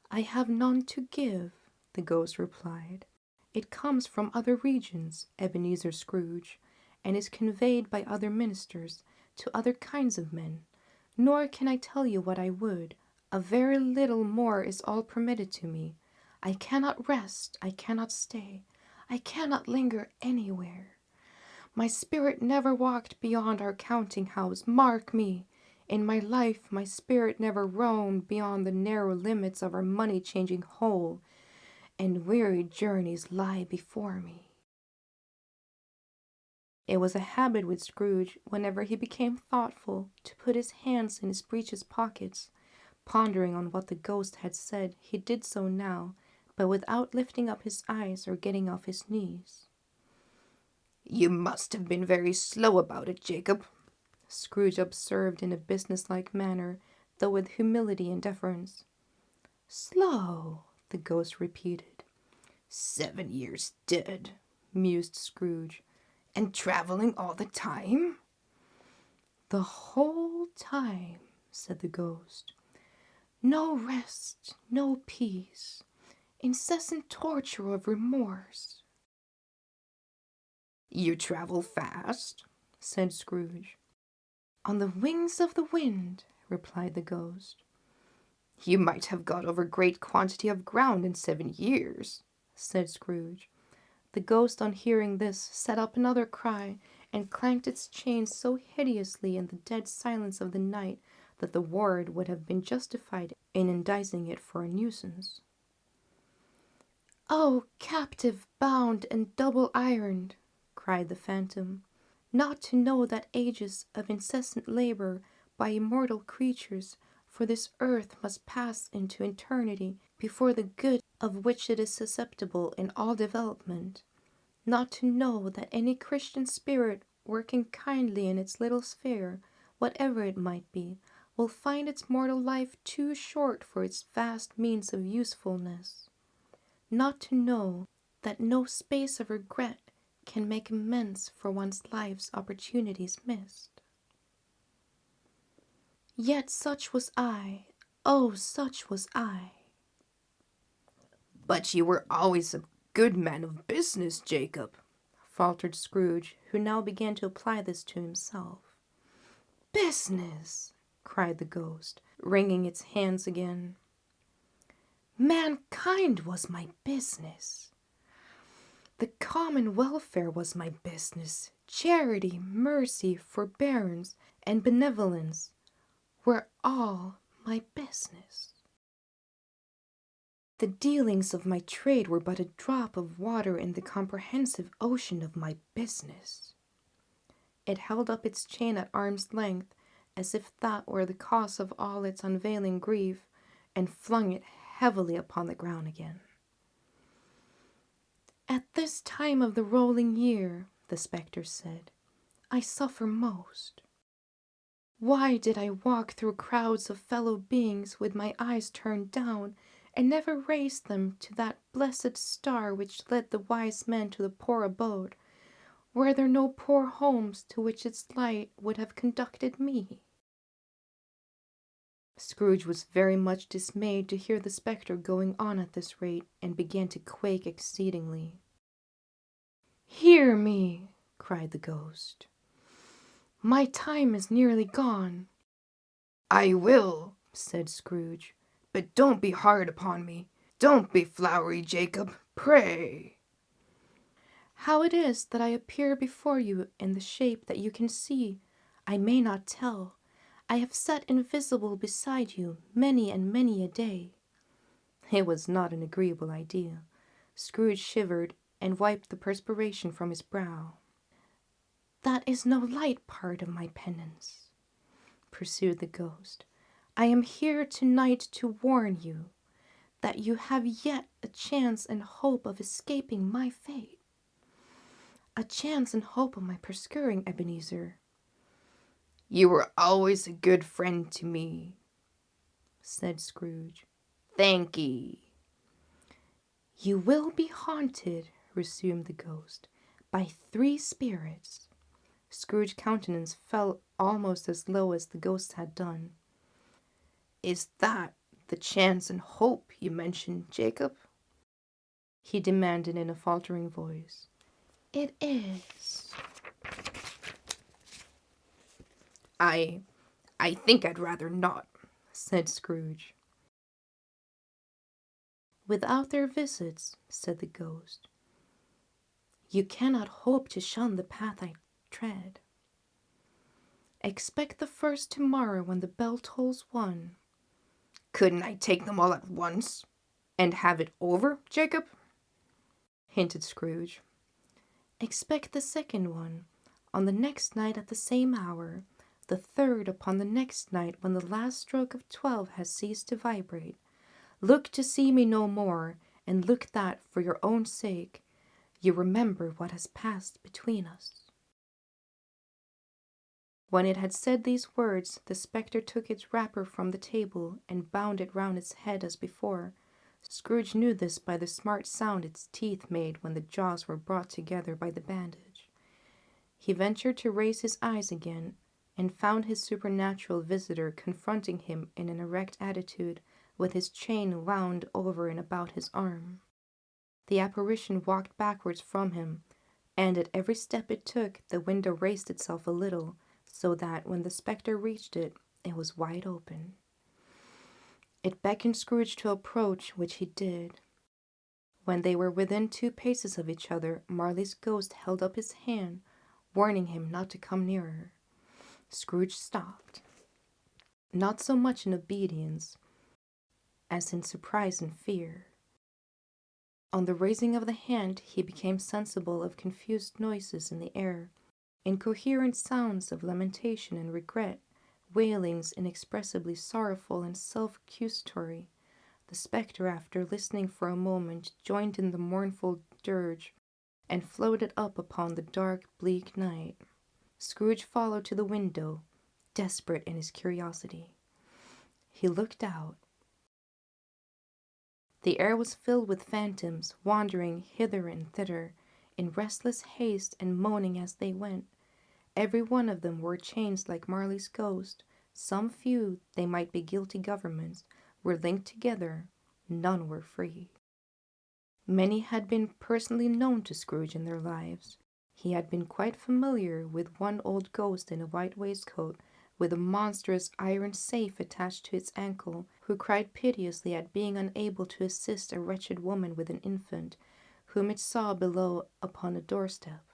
"I have none to give," the ghost replied. "It comes from other regions, Ebenezer Scrooge, and is conveyed by other ministers to other kinds of men. Nor can I tell you what I would. A very little more is all permitted to me. I cannot rest, I cannot stay, I cannot linger anywhere. My spirit never walked beyond our counting house. Mark me! In my life, my spirit never roamed beyond the narrow limits of our money-changing hole, and weary journeys lie before me." It was a habit with Scrooge, whenever he became thoughtful, to put his hands in his breeches pockets. Pondering on what the ghost had said, he did so now, but without lifting up his eyes or getting off his knees. "You must have been very slow about it, Jacob," Scrooge observed in a businesslike manner, though with humility and deference. "Slow," the ghost repeated. 7 years dead," mused Scrooge. "And traveling all the time?" "The whole time," said the ghost. "No rest, no peace, incessant torture of remorse." "You travel fast?" said Scrooge. "On the wings of the wind," replied the ghost. "You might have got over great quantity of ground in 7 years," said Scrooge. The ghost, on hearing this, set up another cry, and clanked its chain so hideously in the dead silence of the night that the ward would have been justified in indicting it for a nuisance. "Oh, captive, bound, and double ironed," cried the phantom, "not to know that ages of incessant labor by immortal creatures for this earth must pass into eternity before the good of which it is susceptible in all development, not to know that any Christian spirit working kindly in its little sphere, whatever it might be, will find its mortal life too short for its vast means of usefulness, not to know that no space of regret can make amends for one's life's opportunities missed. Yet such was I, oh, such was I. But you were always a good man of business, Jacob, faltered Scrooge, who now began to apply this to himself. Business, cried the ghost, wringing its hands again. Mankind was my business. The common welfare was my business. Charity, mercy, forbearance, and benevolence were all my business. The dealings of my trade were but a drop of water in the comprehensive ocean of my business. It held up its chain at arm's length, as if that were the cause of all its unveiling grief, and flung it heavily upon the ground again. At this time of the rolling year, the spectre said, I suffer most. Why did I walk through crowds of fellow beings with my eyes turned down, and never raise them to that blessed star which led the wise men to the poor abode? Were there no poor homes to which its light would have conducted me? Scrooge was very much dismayed to hear the spectre going on at this rate, and began to quake exceedingly. Hear me, cried the ghost. My time is nearly gone. I will, said Scrooge, but don't be hard upon me. Don't be flowery, Jacob, pray. How it is that I appear before you in the shape that you can see, I may not tell. I have sat invisible beside you many and many a day. It was not an agreeable idea. Scrooge shivered and wiped the perspiration from his brow. That is no light part of my penance, pursued the ghost. I am here tonight to warn you that you have yet a chance and hope of escaping my fate. A chance and hope of my procuring, Ebenezer. You were always a good friend to me, said Scrooge. Thank ye. You will be haunted, resumed the ghost, by 3 spirits. Scrooge's countenance fell almost as low as the ghost's had done. Is that the chance and hope you mentioned, Jacob? He demanded in a faltering voice. It is. I think I'd rather not, said Scrooge. Without their visits, said the ghost, you cannot hope to shun the path I tread. Expect the first tomorrow when the bell tolls 1. Couldn't I take them all at once and have it over, Jacob? Hinted Scrooge. Expect the second one on the next night at the same hour, the third upon the next night when the last stroke of 12 has ceased to vibrate. Look to see me no more, and look that, for your own sake, you remember what has passed between us. When it had said these words, the spectre took its wrapper from the table and bound it round its head as before. Scrooge knew this by the smart sound its teeth made when the jaws were brought together by the bandage. He ventured to raise his eyes again, and found his supernatural visitor confronting him in an erect attitude, with his chain wound over and about his arm. The apparition walked backwards from him, and at every step it took, the window raised itself a little, so that when the spectre reached it, it was wide open. It beckoned Scrooge to approach, which he did. When they were within 2 paces of each other, Marley's ghost held up his hand, warning him not to come nearer. Scrooge stopped, not so much in obedience as in surprise and fear. On the raising of the hand, he became sensible of confused noises in the air, incoherent sounds of lamentation and regret, wailings inexpressibly sorrowful and self-accusatory. The spectre, after listening for a moment, joined in the mournful dirge, and floated up upon the dark, bleak night. Scrooge followed to the window, desperate in his curiosity. He looked out. The air was filled with phantoms, wandering hither and thither, in restless haste and moaning as they went. Every one of them wore chains like Marley's ghost. Some few, they might be guilty governments, were linked together. None were free. Many had been personally known to Scrooge in their lives. He had been quite familiar with one old ghost in a white waistcoat, with a monstrous iron safe attached to its ankle, who cried piteously at being unable to assist a wretched woman with an infant, whom it saw below upon a doorstep.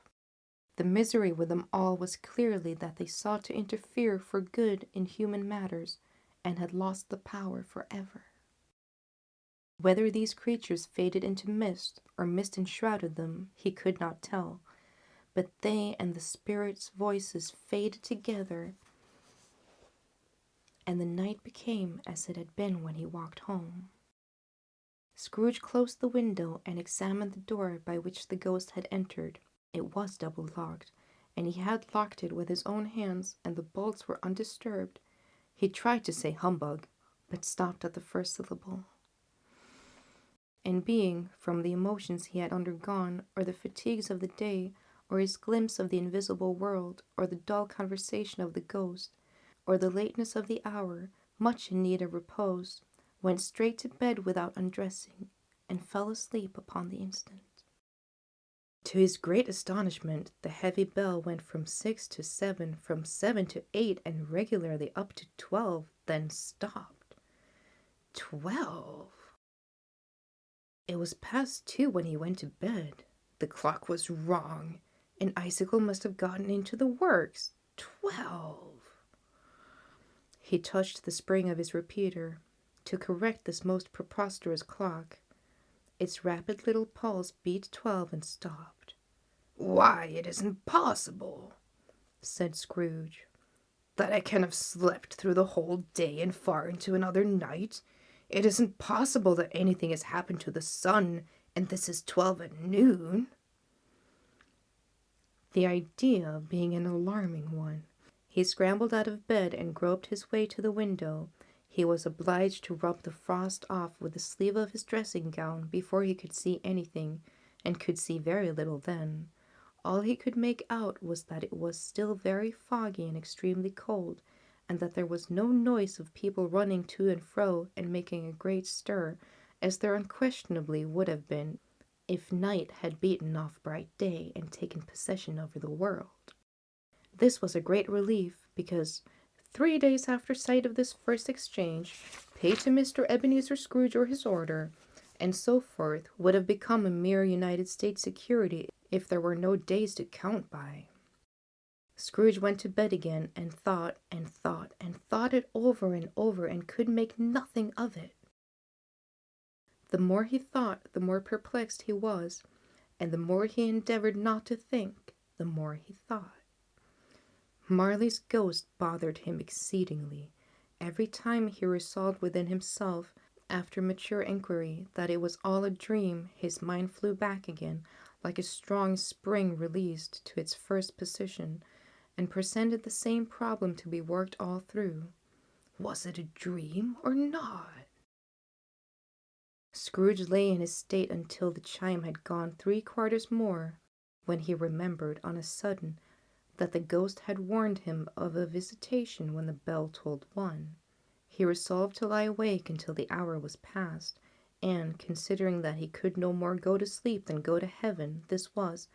The misery with them all was clearly that they sought to interfere for good in human matters, and had lost the power forever. Whether these creatures faded into mist, or mist enshrouded them, he could not tell, but they and the spirits' voices faded together, and the night became as it had been when he walked home. Scrooge closed the window and examined the door by which the ghost had entered. It was double-locked, and he had locked it with his own hands, and the bolts were undisturbed. He tried to say humbug, but stopped at the first syllable. And being, from the emotions he had undergone, or the fatigues of the day, or his glimpse of the invisible world, or the dull conversation of the ghost, or the lateness of the hour, much in need of repose, went straight to bed without undressing, and fell asleep upon the instant. To his great astonishment, the heavy bell went from 6 to 7, from 7 to 8, and regularly up to 12, then stopped. 12! It was past 2 when he went to bed. The clock was wrong. An icicle must have gotten into the works. 12! He touched the spring of his repeater to correct this most preposterous clock. Its rapid little pulse beat 12 and stopped. "Why, it isn't possible," said Scrooge. "that I can have slept through the whole day and far into another night. It isn't possible that anything has happened to the sun, and this is 12 at noon." The idea being an alarming one, he scrambled out of bed and groped his way to the window. He was obliged to rub the frost off with the sleeve of his dressing gown before he could see anything, and could see very little then. All he could make out was that it was still very foggy and extremely cold, and that there was no noise of people running to and fro and making a great stir, as there unquestionably would have been if night had beaten off bright day and taken possession over the world. This was a great relief, because 3 days after sight of this first exchange, paid to Mr. Ebenezer Scrooge or his order, and so forth, would have become a mere United States security if there were no days to count by. Scrooge went to bed again, and thought and thought and thought it over and over, and could make nothing of it. The more he thought, the more perplexed he was, and the more he endeavored not to think, the more he thought. Marley's ghost bothered him exceedingly. Every time he resolved within himself, after mature inquiry, that it was all a dream, his mind flew back again, like a strong spring released, to its first position, and presented the same problem to be worked all through. Was it a dream or not? Scrooge lay in his state until the chime had gone 3/4 more, when he remembered on a sudden that the ghost had warned him of a visitation when the bell tolled 1. He resolved to lie awake until the hour was past, and, considering that he could no more go to sleep than go to heaven, this was,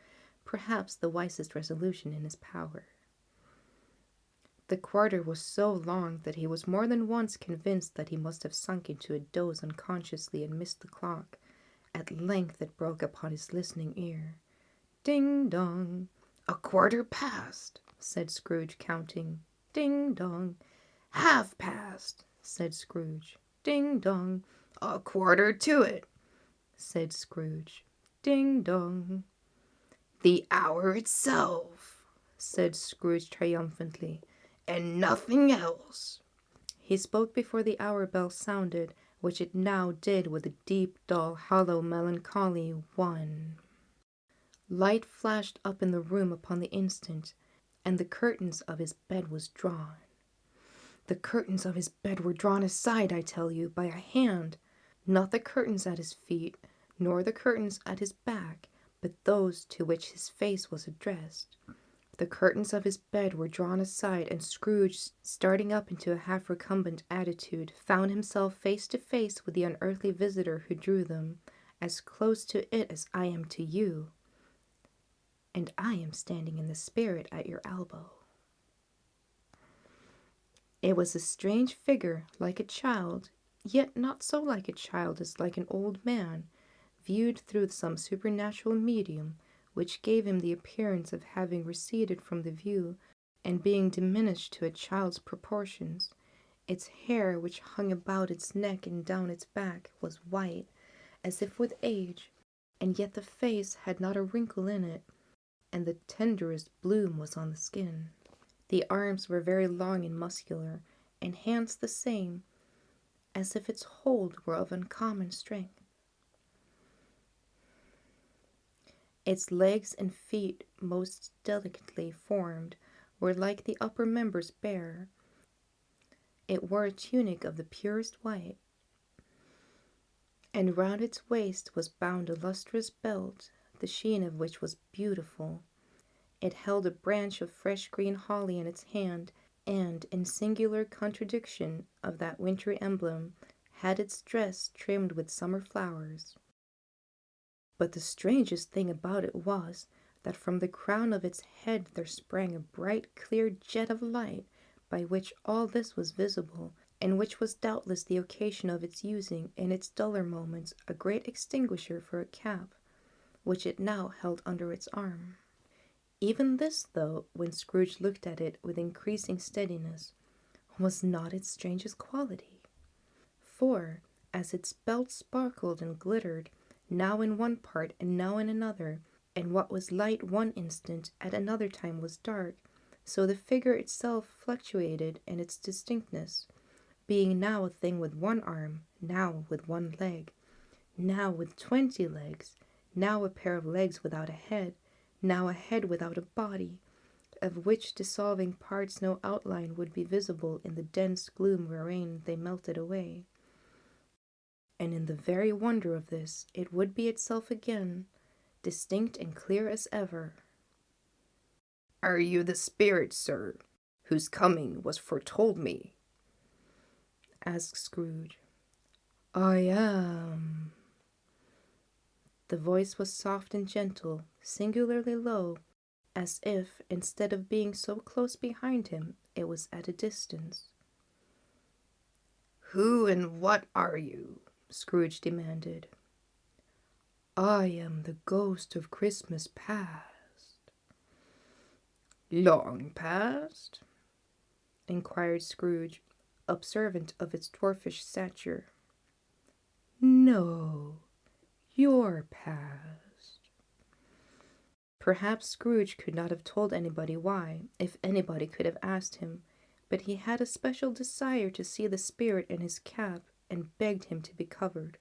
perhaps, the wisest resolution in his power. The quarter was so long that he was more than once convinced that he must have sunk into a doze unconsciously and missed the clock. At length it broke upon his listening ear. Ding dong! "A quarter past," said Scrooge, counting. Ding dong! "Half past," said Scrooge. Ding dong! "A quarter to it," said Scrooge. Ding dong! "The hour itself," said Scrooge triumphantly. "And nothing else." He spoke before the hour bell sounded, which it now did with a deep, dull, hollow, melancholy 1. Light flashed up in the room upon the instant, and the curtains of his bed was drawn. The curtains of his bed were drawn aside, I tell you, by a hand, not the curtains at his feet, nor the curtains at his back, but those to which his face was addressed. The curtains of his bed were drawn aside, and Scrooge, starting up into a half-recumbent attitude, found himself face to face with the unearthly visitor who drew them, as close to it as I am to you, and I am standing in the spirit at your elbow. It was a strange figure, like a child, yet not so like a child as like an old man, viewed through some supernatural medium, which gave him the appearance of having receded from the view, and being diminished to a child's proportions. Its hair, which hung about its neck and down its back, was white, as if with age, and yet the face had not a wrinkle in it, and the tenderest bloom was on the skin. The arms were very long and muscular, and hands the same, as if its hold were of uncommon strength. Its legs and feet, most delicately formed, were like the upper members bare. It wore a tunic of the purest white, and round its waist was bound a lustrous belt, the sheen of which was beautiful. It held a branch of fresh green holly in its hand, and, in singular contradiction of that wintry emblem, had its dress trimmed with summer flowers. But the strangest thing about it was, that from the crown of its head there sprang a bright, clear jet of light, by which all this was visible, and which was doubtless the occasion of its using, in its duller moments, a great extinguisher for a cap, which it now held under its arm. Even this, though, when Scrooge looked at it with increasing steadiness, was not its strangest quality. For, as its belt sparkled and glittered, now in one part and now in another, and what was light one instant at another time was dark, so the figure itself fluctuated in its distinctness, being now a thing with one arm, now with one leg, now with 20 legs, now a pair of legs without a head, now a head without a body, of which dissolving parts no outline would be visible in the dense gloom wherein they melted away. And in the very wonder of this, it would be itself again, distinct and clear as ever. "Are you the spirit, sir, whose coming was foretold me?" asked Scrooge. I am. The voice was soft and gentle, singularly low, as if, instead of being so close behind him, it was at a distance. "Who and what are you?" Scrooge demanded. I am the ghost of Christmas past. "Long past?" inquired Scrooge, observant of its dwarfish stature. No, your past. Perhaps Scrooge could not have told anybody why, if anybody could have asked him, but he had a special desire to see the spirit in his cap, and begged him to be covered.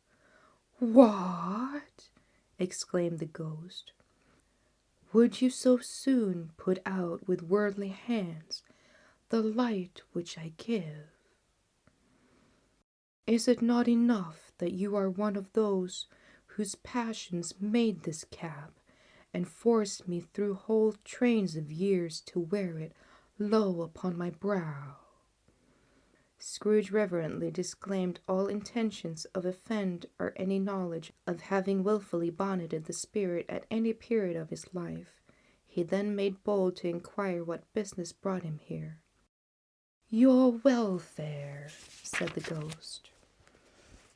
What? Exclaimed the ghost. Would you so soon put out with worldly hands the light which I give? Is it not enough that you are one of those whose passions made this cap, and forced me through whole trains of years to wear it low upon my brow? Scrooge reverently disclaimed all intentions of offence or any knowledge of having wilfully bonneted the spirit at any period of his life. He then made bold to inquire what business brought him here. Your welfare, said the ghost.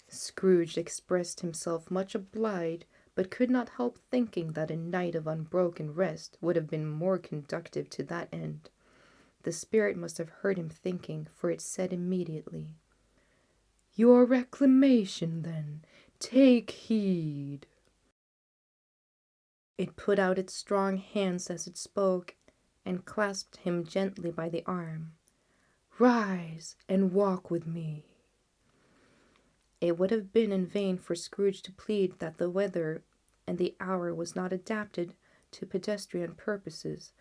Scrooge expressed himself much obliged, but could not help thinking that a night of unbroken rest would have been more conducive to that end. The spirit must have heard him thinking, for it said immediately, Your reclamation, then, take heed. It put out its strong hands as it spoke, and clasped him gently by the arm. Rise and walk with me. It would have been in vain for Scrooge to plead that the weather and the hour was not adapted to pedestrian purposes,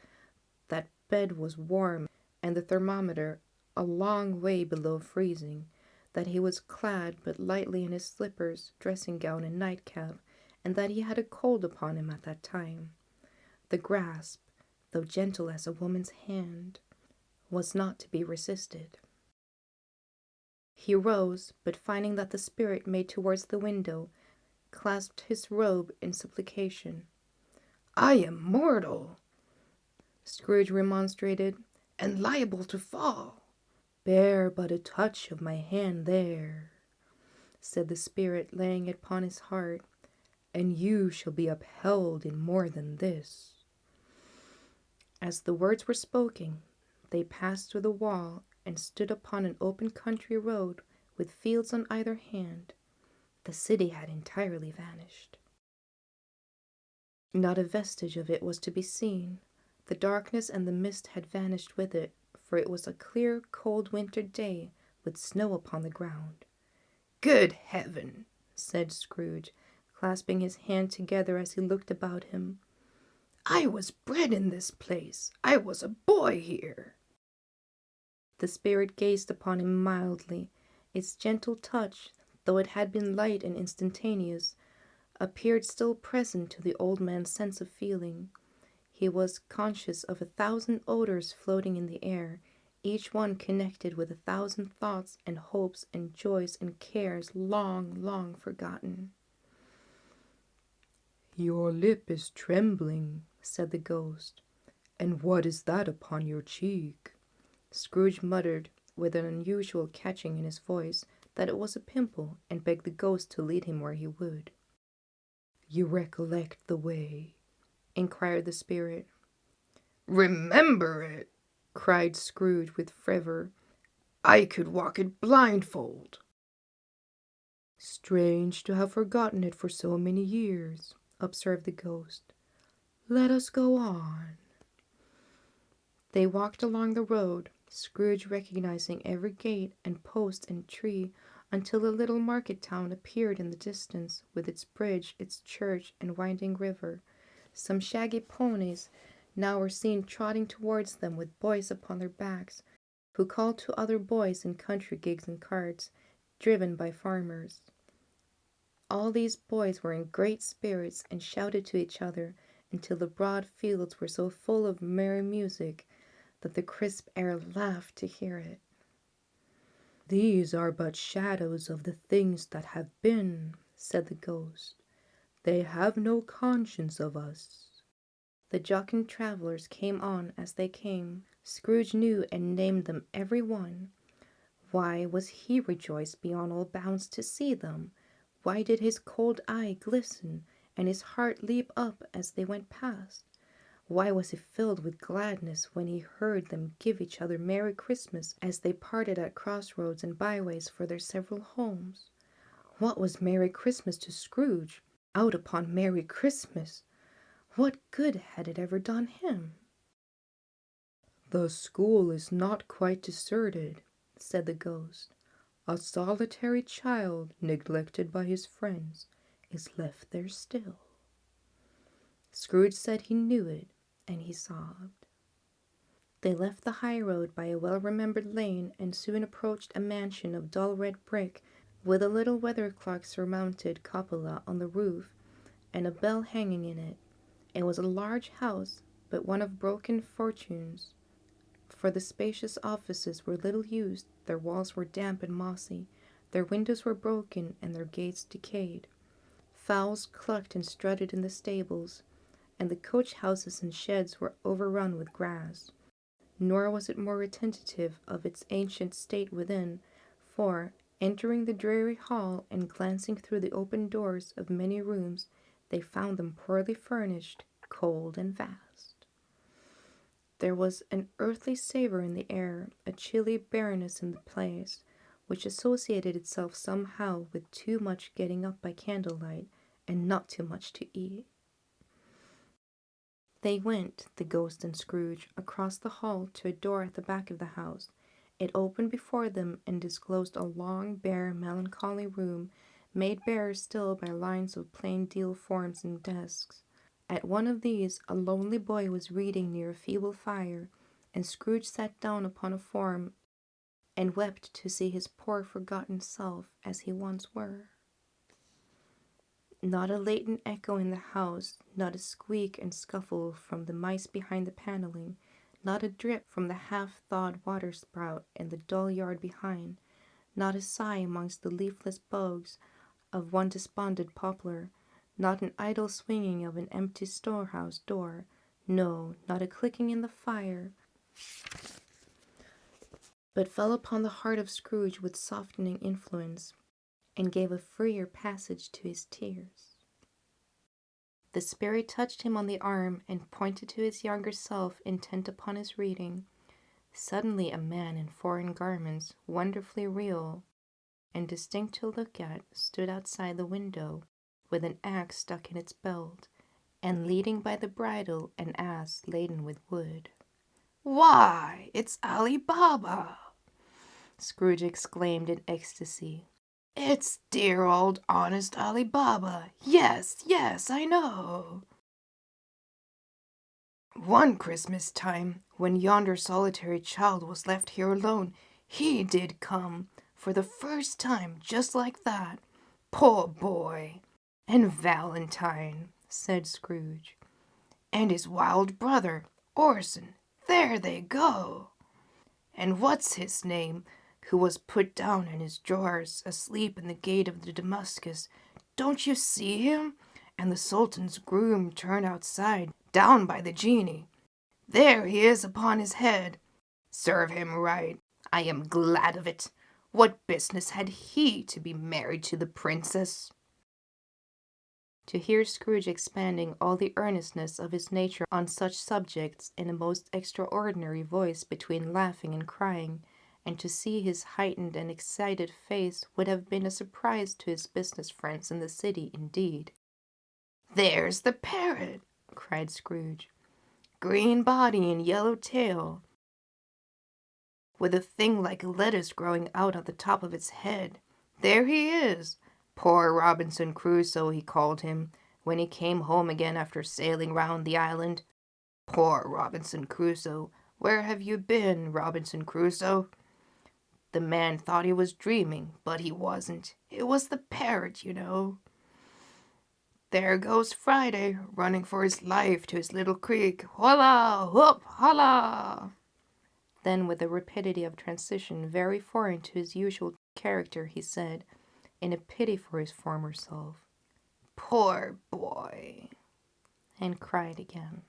that bed was warm, and the thermometer a long way below freezing, that he was clad but lightly in his slippers, dressing gown, and nightcap, and that he had a cold upon him at that time. The grasp, though gentle as a woman's hand, was not to be resisted. He rose, but finding that the spirit made towards the window, clasped his robe in supplication. "I am mortal," Scrooge remonstrated, "and liable to fall." "Bear but a touch of my hand there," said the spirit, laying it upon his heart, "and you shall be upheld in more than this." As the words were spoken, they passed through the wall and stood upon an open country road with fields on either hand. The city had entirely vanished. Not a vestige of it was to be seen. The darkness and the mist had vanished with it, for it was a clear, cold winter day with snow upon the ground. "Good heaven!" said Scrooge, clasping his hands together as he looked about him. "I was bred in this place. I was a boy here." The spirit gazed upon him mildly. Its gentle touch, though it had been light and instantaneous, appeared still present to the old man's sense of feeling. He was conscious of 1,000 odors floating in the air, each one connected with 1,000 thoughts and hopes and joys and cares long, long forgotten. "Your lip is trembling," said the ghost. "And what is that upon your cheek?" Scrooge muttered, with an unusual catching in his voice, that it was a pimple, and begged the ghost to lead him where he would. "You recollect the way?" inquired the spirit. "Remember it!" cried Scrooge with fervor. "I could walk it blindfold." "Strange to have forgotten it for so many years," observed the ghost. "Let us go on." They walked along the road, Scrooge recognizing every gate and post and tree, until the little market town appeared in the distance, with its bridge, its church, and winding river. Some shaggy ponies now were seen trotting towards them with boys upon their backs, who called to other boys in country gigs and carts, driven by farmers. All these boys were in great spirits and shouted to each other until the broad fields were so full of merry music that the crisp air laughed to hear it. "These are but shadows of the things that have been," said the ghost. "They have no conscience of us." The jocund travelers came on as they came. Scrooge knew and named them every one. Why was he rejoiced beyond all bounds to see them? Why did his cold eye glisten, and his heart leap up as they went past? Why was he filled with gladness when he heard them give each other Merry Christmas as they parted at crossroads and byways for their several homes? What was Merry Christmas to Scrooge? Out upon Merry Christmas! What good had it ever done him? "The school is not quite deserted," said the ghost. "A solitary child, neglected by his friends, is left there still." Scrooge said he knew it, and he sobbed. They left the high road by a well-remembered lane and soon approached a mansion of dull red brick with a little weathercock-surmounted cupola on the roof and a bell hanging in it. It was a large house, but one of broken fortunes, for the spacious offices were little used, their walls were damp and mossy, their windows were broken, and their gates decayed. Fowls clucked and strutted in the stables, and the coach-houses and sheds were overrun with grass. Nor was it more retentive of its ancient state within, for, entering the dreary hall and glancing through the open doors of many rooms, they found them poorly furnished, cold, and vast. There was an earthly savour in the air, a chilly barrenness in the place, which associated itself somehow with too much getting up by candlelight, and not too much to eat. They went, the ghost and Scrooge, across the hall to a door at the back of the house. It opened before them and disclosed a long, bare, melancholy room, made barer still by lines of plain deal forms and desks. At one of these a lonely boy was reading near a feeble fire, and Scrooge sat down upon a form and wept to see his poor forgotten self as he once were. Not a latent echo in the house, not a squeak and scuffle from the mice behind the paneling, not a drip from the half-thawed water-spout in the dull yard behind, not a sigh amongst the leafless boughs of one despondent poplar, not an idle swinging of an empty storehouse door, no, not a clicking in the fire, but fell upon the heart of Scrooge with softening influence, and gave a freer passage to his tears. The spirit touched him on the arm and pointed to his younger self intent upon his reading. Suddenly a man in foreign garments, wonderfully real and distinct to look at, stood outside the window, with an axe stuck in its belt, and leading by the bridle an ass laden with wood. "Why, it's Ali Baba!" Scrooge exclaimed in ecstasy. "It's dear old honest Ali Baba. Yes, yes, I know. One Christmas time, when yonder solitary child was left here alone, he did come, for the first time, just like that. Poor boy! And Valentine," said Scrooge. "And his wild brother, Orson. There they go. And what's his name, who was put down in his drawers, asleep in the gate of the Damascus. Don't you see him? And the Sultan's groom turned outside, down by the genie. There he is upon his head. Serve him right. I am glad of it. What business had he to be married to the princess?" To hear Scrooge expanding all the earnestness of his nature on such subjects in a most extraordinary voice between laughing and crying, and to see his heightened and excited face would have been a surprise to his business friends in the city indeed. "There's the parrot," cried Scrooge. "green body and yellow tail, with a thing like a lettuce growing out of the top of its head. There he is. Poor Robinson Crusoe, he called him, when he came home again after sailing round the island. Poor Robinson Crusoe, where have you been, Robinson Crusoe?" The man thought he was dreaming, but he wasn't. It was the parrot, you know. There goes Friday, running for his life to his little creek. Holla, whoop, holla! Then, with a rapidity of transition very foreign to his usual character, he said, in a pity for his former self, "Poor boy," and cried again.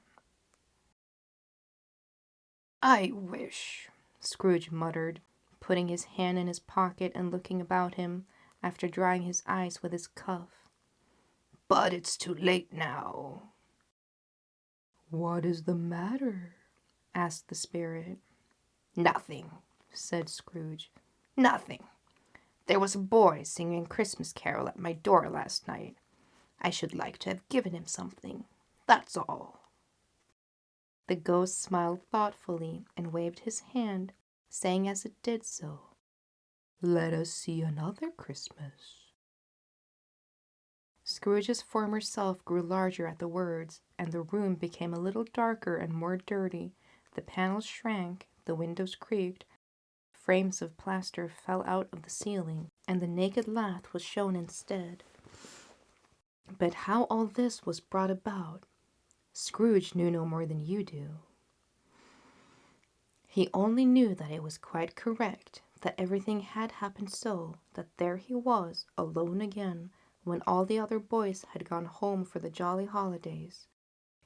"I wish," Scrooge muttered, putting his hand in his pocket and looking about him, after drying his eyes with his cuff. "But it's too late now." "What is the matter?" asked the spirit. "Nothing," said Scrooge. "Nothing. There was a boy singing a Christmas carol at my door last night. I should like to have given him something. That's all." The ghost smiled thoughtfully and waved his hand, saying as it did so, "Let us see another Christmas." Scrooge's former self grew larger at the words, and the room became a little darker and more dirty. The panels shrank, the windows creaked, frames of plaster fell out of the ceiling, and the naked lath was shown instead. But how all this was brought about, Scrooge knew no more than you do. He only knew that it was quite correct, that everything had happened so, that there he was, alone again, when all the other boys had gone home for the jolly holidays.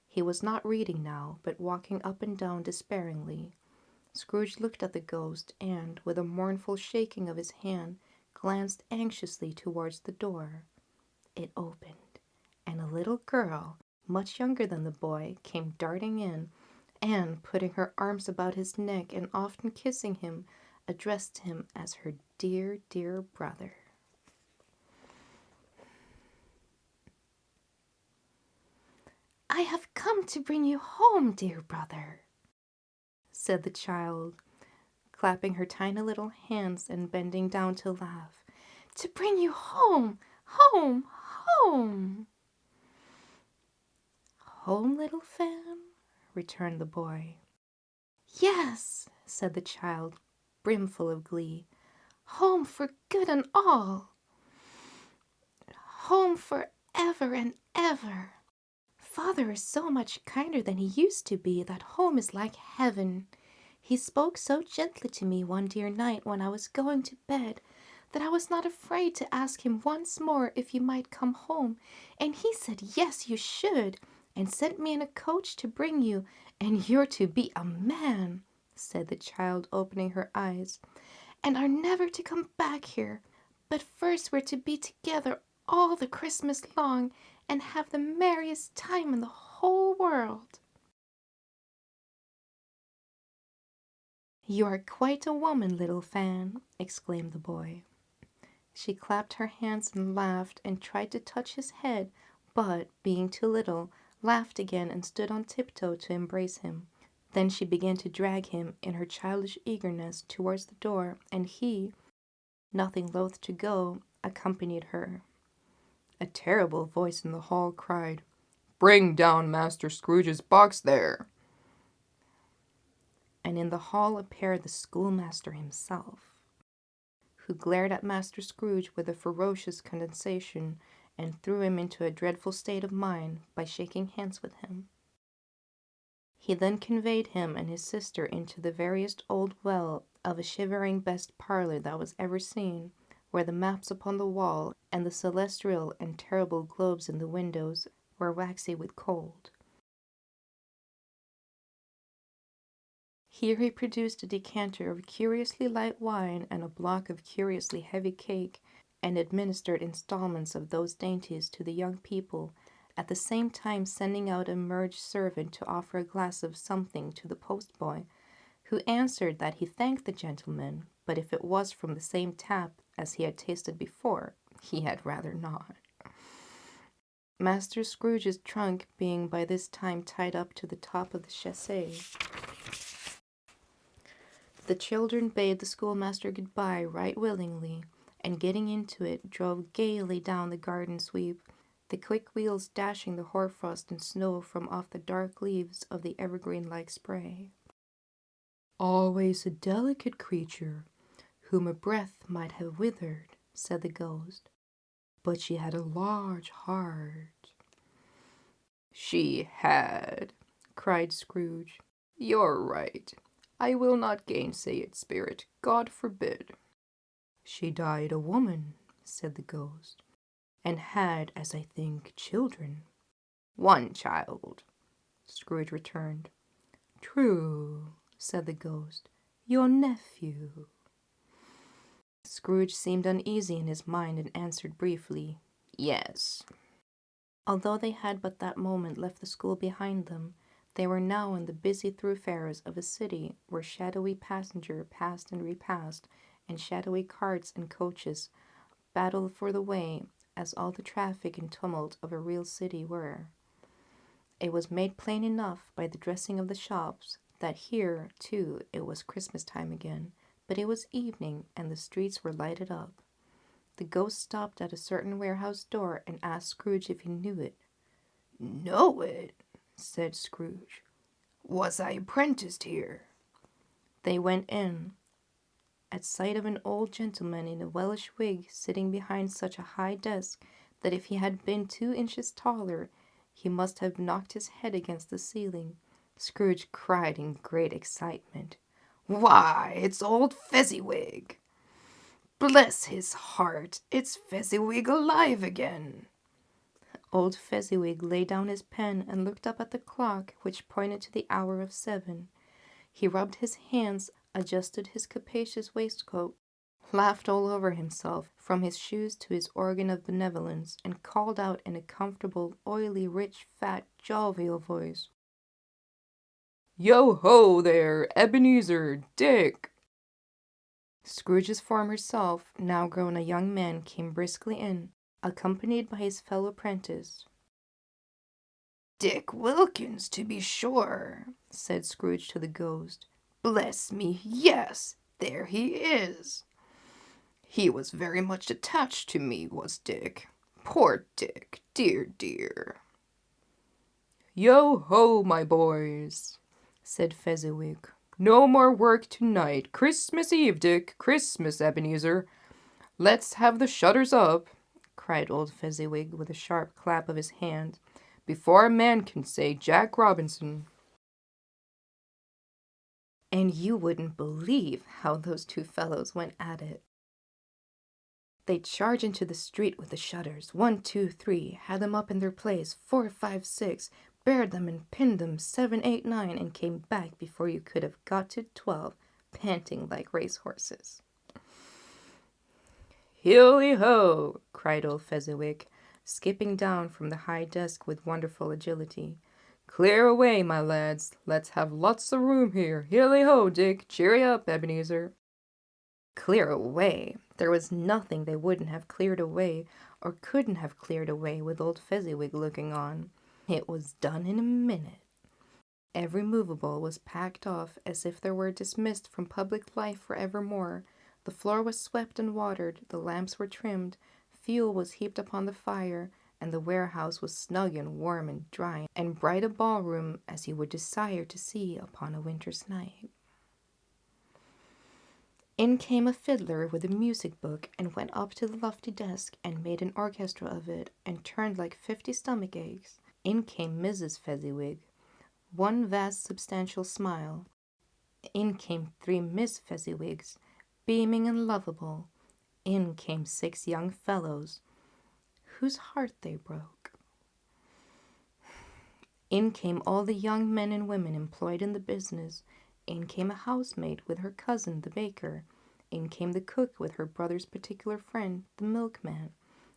He was not reading now, but walking up and down despairingly. Scrooge looked at the ghost and, with a mournful shaking of his hand, glanced anxiously towards the door. It opened, and a little girl, much younger than the boy, came darting in, and, putting her arms about his neck and often kissing him, addressed him as her dear, dear brother. "I have come to bring you home, dear brother," said the child, clapping her tiny little hands and bending down to laugh. "To bring you home, home, home." "Home, little Fan?" returned the boy. "Yes," said the child, brimful of glee. "Home for good and all. Home for ever and ever. Father is so much kinder than he used to be that home is like heaven. He spoke so gently to me one dear night when I was going to bed that I was not afraid to ask him once more if you might come home, and he said yes, you should, and sent me in a coach to bring you, and you're to be a man, said the child, opening her eyes, and are never to come back here. But first we're to be together all the Christmas long and have the merriest time in the whole world. You are quite a woman, little Fan, exclaimed the boy. She clapped her hands and laughed and tried to touch his head, but, being too little, laughed again and stood on tiptoe to embrace him. Then she began to drag him, in her childish eagerness, towards the door, and he, nothing loath to go, accompanied her. A terrible voice in the hall cried, "Bring down Master Scrooge's box there!" And in the hall appeared the schoolmaster himself, who glared at Master Scrooge with a ferocious condescension and threw him into a dreadful state of mind by shaking hands with him. He then conveyed him and his sister into the veriest old well of a shivering best parlour that was ever seen, where the maps upon the wall and the celestial and terrible globes in the windows were waxy with cold. Here he produced a decanter of curiously light wine and a block of curiously heavy cake, and administered installments of those dainties to the young people, at the same time sending out a merged servant to offer a glass of something to the postboy, who answered that he thanked the gentleman, but if it was from the same tap as he had tasted before, he had rather not. Master Scrooge's trunk being by this time tied up to the top of the chaise, the children bade the schoolmaster good-bye right willingly, and getting into it, drove gaily down the garden sweep, the quick wheels dashing the hoarfrost and snow from off the dark leaves of the evergreen-like spray. "Always a delicate creature, whom a breath might have withered," said the ghost, "but she had a large heart." "She had," cried Scrooge. "You're right. I will not gainsay it, Spirit. God forbid." "She died a woman," said the ghost, "and had, as I think, children." "One child," Scrooge returned. "True," said the ghost. "Your nephew." Scrooge seemed uneasy in his mind and answered briefly, "Yes." Although they had but that moment left the school behind them, they were now in the busy thoroughfares of a city where shadowy passenger passed and repassed, and shadowy carts and coaches battled for the way, as all the traffic and tumult of a real city were. It was made plain enough by the dressing of the shops that here, too, it was Christmas time again, but it was evening, and the streets were lighted up. The ghost stopped at a certain warehouse door and asked Scrooge if he knew it. "Know it?" said Scrooge. "Was I apprenticed here?" They went in, at sight of an old gentleman in a Welsh wig sitting behind such a high desk that if he had been 2 inches taller, he must have knocked his head against the ceiling. Scrooge cried in great excitement, "Why, it's old Fezziwig! Bless his heart, it's Fezziwig alive again!" Old Fezziwig laid down his pen and looked up at the clock, which pointed to the hour of 7. He rubbed his hands, adjusted his capacious waistcoat, laughed all over himself, from his shoes to his organ of benevolence, and called out in a comfortable, oily, rich, fat, jovial voice, "Yo-ho there, Ebenezer, Dick!" Scrooge's former self, now grown a young man, came briskly in, accompanied by his fellow apprentice. "Dick Wilkins, to be sure," said Scrooge to the ghost. "Bless me, yes, there he is. He was very much attached to me, was Dick. Poor Dick, dear, dear." "Yo-ho, my boys," said Fezziwig. "No more work tonight. Christmas Eve, Dick. Christmas, Ebenezer. Let's have the shutters up. cried old Fezziwig with a sharp clap of his hand, before a man can say Jack Robinson. And you wouldn't believe how those two fellows went at it. They'd charge into the street with the shutters, 1, 2, 3, had them up in their place, 4, 5, 6, bared them and pinned them, 7, 8, 9, and came back before you could have got to 12, panting like racehorses. Hilly-ho! Cried old Fezziwig, skipping down from the high desk with wonderful agility. Clear away, my lads. Let's have lots of room here. Hilly-ho, Dick. Cheery up, Ebenezer. Clear away? There was nothing they wouldn't have cleared away or couldn't have cleared away with old Fezziwig looking on. It was done in a minute. Every movable was packed off as if they were dismissed from public life for evermore. The floor was swept and watered, the lamps were trimmed, fuel was heaped upon the fire, and the warehouse was snug and warm and dry, and bright a ballroom as you would desire to see upon a winter's night. In came a fiddler with a music book and went up to the lofty desk and made an orchestra of it and turned like 50 stomach aches. In came Mrs. Fezziwig, one vast substantial smile. In came 3 Miss Fezziwigs, beaming and lovable. In came 6 young fellows, whose heart they broke. In came all the young men and women employed in the business. In came a housemaid with her cousin, the baker. In came the cook with her brother's particular friend, the milkman.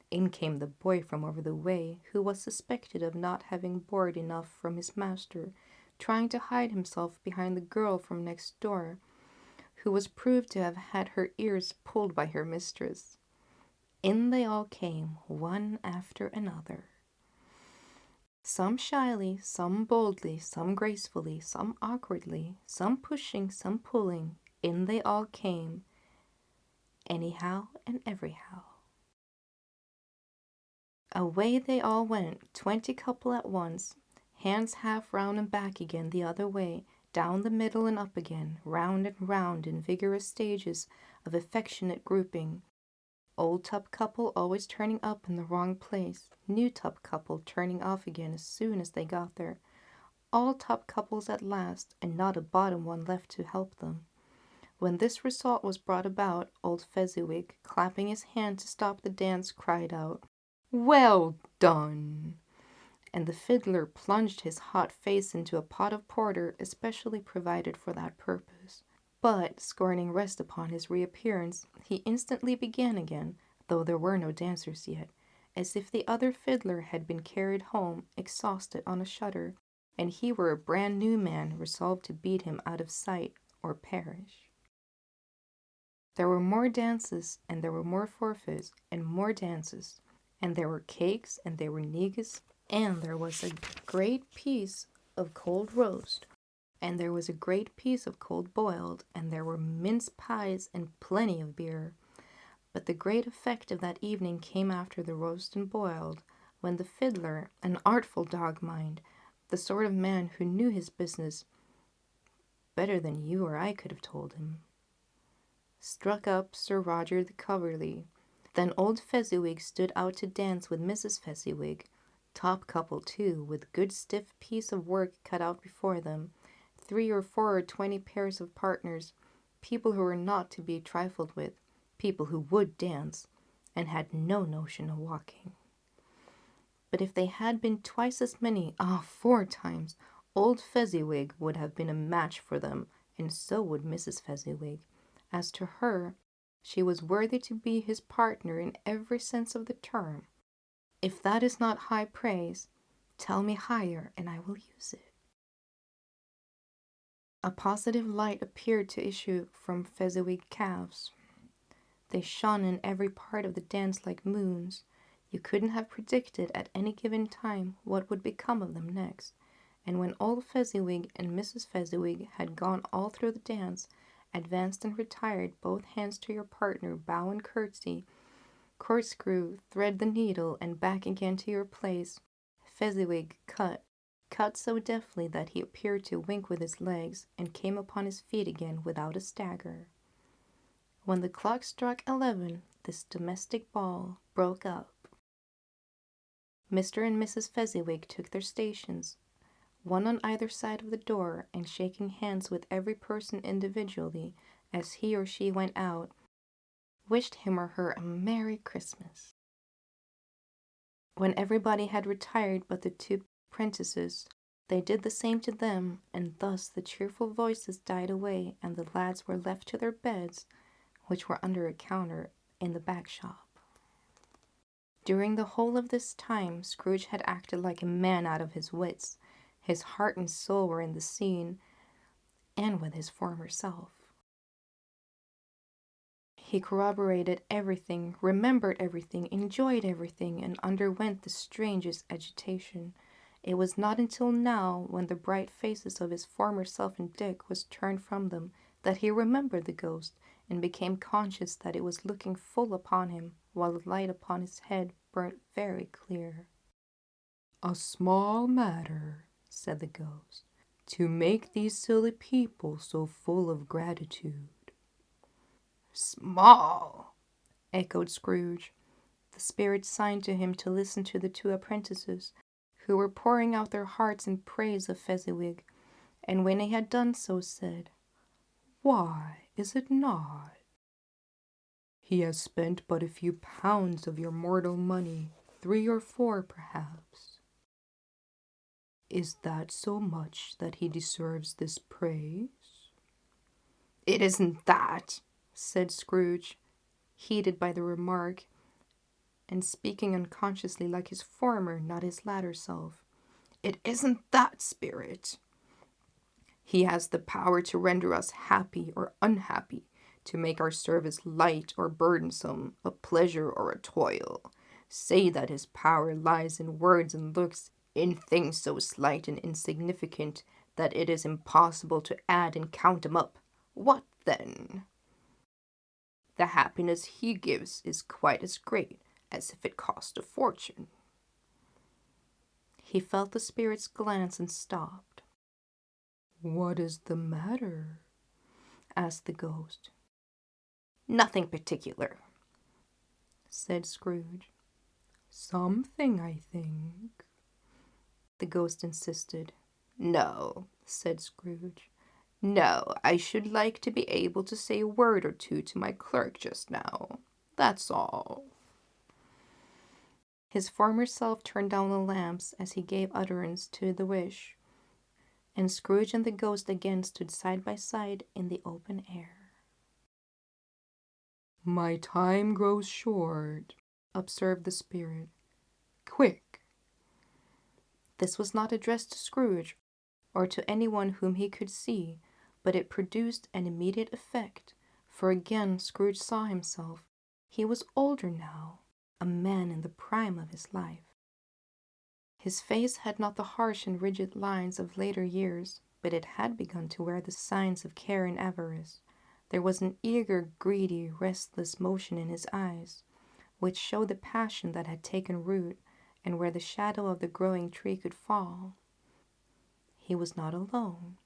In came the boy from over the way, who was suspected of not having board enough from his master, trying to hide himself behind the girl from next door, who was proved to have had her ears pulled by her mistress. In they all came, one after another. Some shyly, some boldly, some gracefully, some awkwardly, some pushing, some pulling. In they all came, anyhow and everyhow. Away they all went, 20 couple at once, hands half round and back again the other way, down the middle and up again, round and round in vigorous stages of affectionate grouping. Old tub couple always turning up in the wrong place, new tub couple turning off again as soon as they got there. All tub couples at last, and not a bottom one left to help them. When this result was brought about, old Fezziwig, clapping his hand to stop the dance, cried out, "Well done!" And the fiddler plunged his hot face into a pot of porter especially provided for that purpose. But, scorning rest upon his reappearance, he instantly began again, though there were no dancers yet, as if the other fiddler had been carried home, exhausted, on a shutter, and he were a brand new man resolved to beat him out of sight or perish. There were more dances, and there were more forfeits, and more dances, and there were cakes, and there were negus, and there was a great piece of cold roast, and there was a great piece of cold boiled, and there were mince pies and plenty of beer. But the great effect of that evening came after the roast and boiled, when the fiddler, an artful dog mind, the sort of man who knew his business better than you or I could have told him, struck up Sir Roger the Coverley. Then old Fezziwig stood out to dance with Mrs. Fezziwig, top couple too, with good stiff piece of work cut out before them, 3 or 4 or 20 pairs of partners, people who were not to be trifled with, people who would dance, and had no notion of walking. But if they had been twice as many, 4 times, old Fezziwig would have been a match for them, and so would Mrs. Fezziwig. As to her, she was worthy to be his partner in every sense of the term. If that is not high praise, tell me higher, and I will use it. A positive light appeared to issue from Fezziwig calves. They shone in every part of the dance like moons. You couldn't have predicted at any given time what would become of them next. And when old Fezziwig and Mrs. Fezziwig had gone all through the dance, advanced and retired, both hands to your partner, bow and curtsy, corkscrew, thread the needle, and back again to your place, Fezziwig cut so deftly that he appeared to wink with his legs, and came upon his feet again without a stagger. When the clock struck 11, this domestic ball broke up. Mr. and Mrs. Fezziwig took their stations, one on either side of the door, and shaking hands with every person individually as he or she went out, wished him or her a Merry Christmas. When everybody had retired but the two apprentices, they did the same to them, and thus the cheerful voices died away, and the lads were left to their beds, which were under a counter in the back shop. During the whole of this time, Scrooge had acted like a man out of his wits. His heart and soul were in the scene, and with his former self. He corroborated everything, remembered everything, enjoyed everything, and underwent the strangest agitation. It was not until now, when the bright faces of his former self and Dick was turned from them, that he remembered the ghost, and became conscious that it was looking full upon him, while the light upon his head burnt very clear. "A small matter," said the ghost, "to make these silly people so full of gratitude." "Small," echoed Scrooge. The spirit signed to him to listen to the two apprentices, who were pouring out their hearts in praise of Fezziwig, and when they had done so, said, "Why is it not? He has spent but a few pounds of your mortal money, 3 or 4 perhaps. Is that so much that he deserves this praise?" "It isn't that," said Scrooge, heated by the remark, and speaking unconsciously like his former, not his latter self. "It isn't that, spirit. He has the power to render us happy or unhappy, to make our service light or burdensome, a pleasure or a toil. Say that his power lies in words and looks, in things so slight and insignificant that it is impossible to add and count 'em up. What then? The happiness he gives is quite as great as if it cost a fortune." He felt the spirit's glance and stopped. "What is the matter?" asked the ghost. "Nothing particular," said Scrooge. "Something, I think," the ghost insisted. "No," said Scrooge. "No, I should like to be able to say a word or two to my clerk just now. That's all." His former self turned down the lamps as he gave utterance to the wish, and Scrooge and the ghost again stood side by side in the open air. "My time grows short," observed the spirit. "Quick!" This was not addressed to Scrooge, or to anyone whom he could see, but it produced an immediate effect, for again Scrooge saw himself. He was older now, a man in the prime of his life. His face had not the harsh and rigid lines of later years, but it had begun to wear the signs of care and avarice. There was an eager, greedy, restless motion in his eyes, which showed the passion that had taken root, and where the shadow of the growing tree could fall. He was not alone,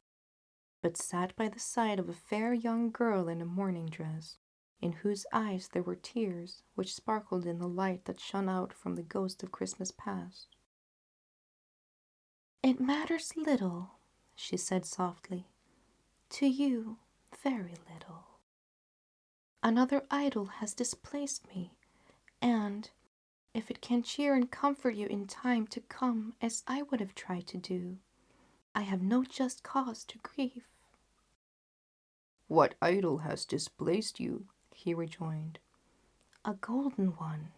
but sat by the side of a fair young girl in a morning dress, in whose eyes there were tears, which sparkled in the light that shone out from the ghost of Christmas past. "It matters little," she said softly. "To you, very little. Another idol has displaced me, and, if it can cheer and comfort you in time to come as I would have tried to do, I have no just cause to grieve." "What idol has displaced you?" he rejoined. "A golden one."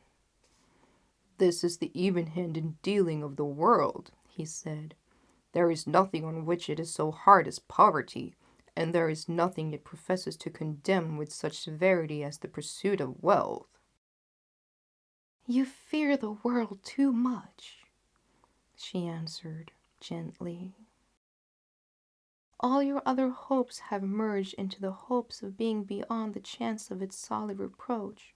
"This is the even-handed dealing of the world," he said. "There is nothing on which it is so hard as poverty, and there is nothing it professes to condemn with such severity as the pursuit of wealth." "You fear the world too much," she answered gently. "All your other hopes have merged into the hopes of being beyond the chance of its solid reproach.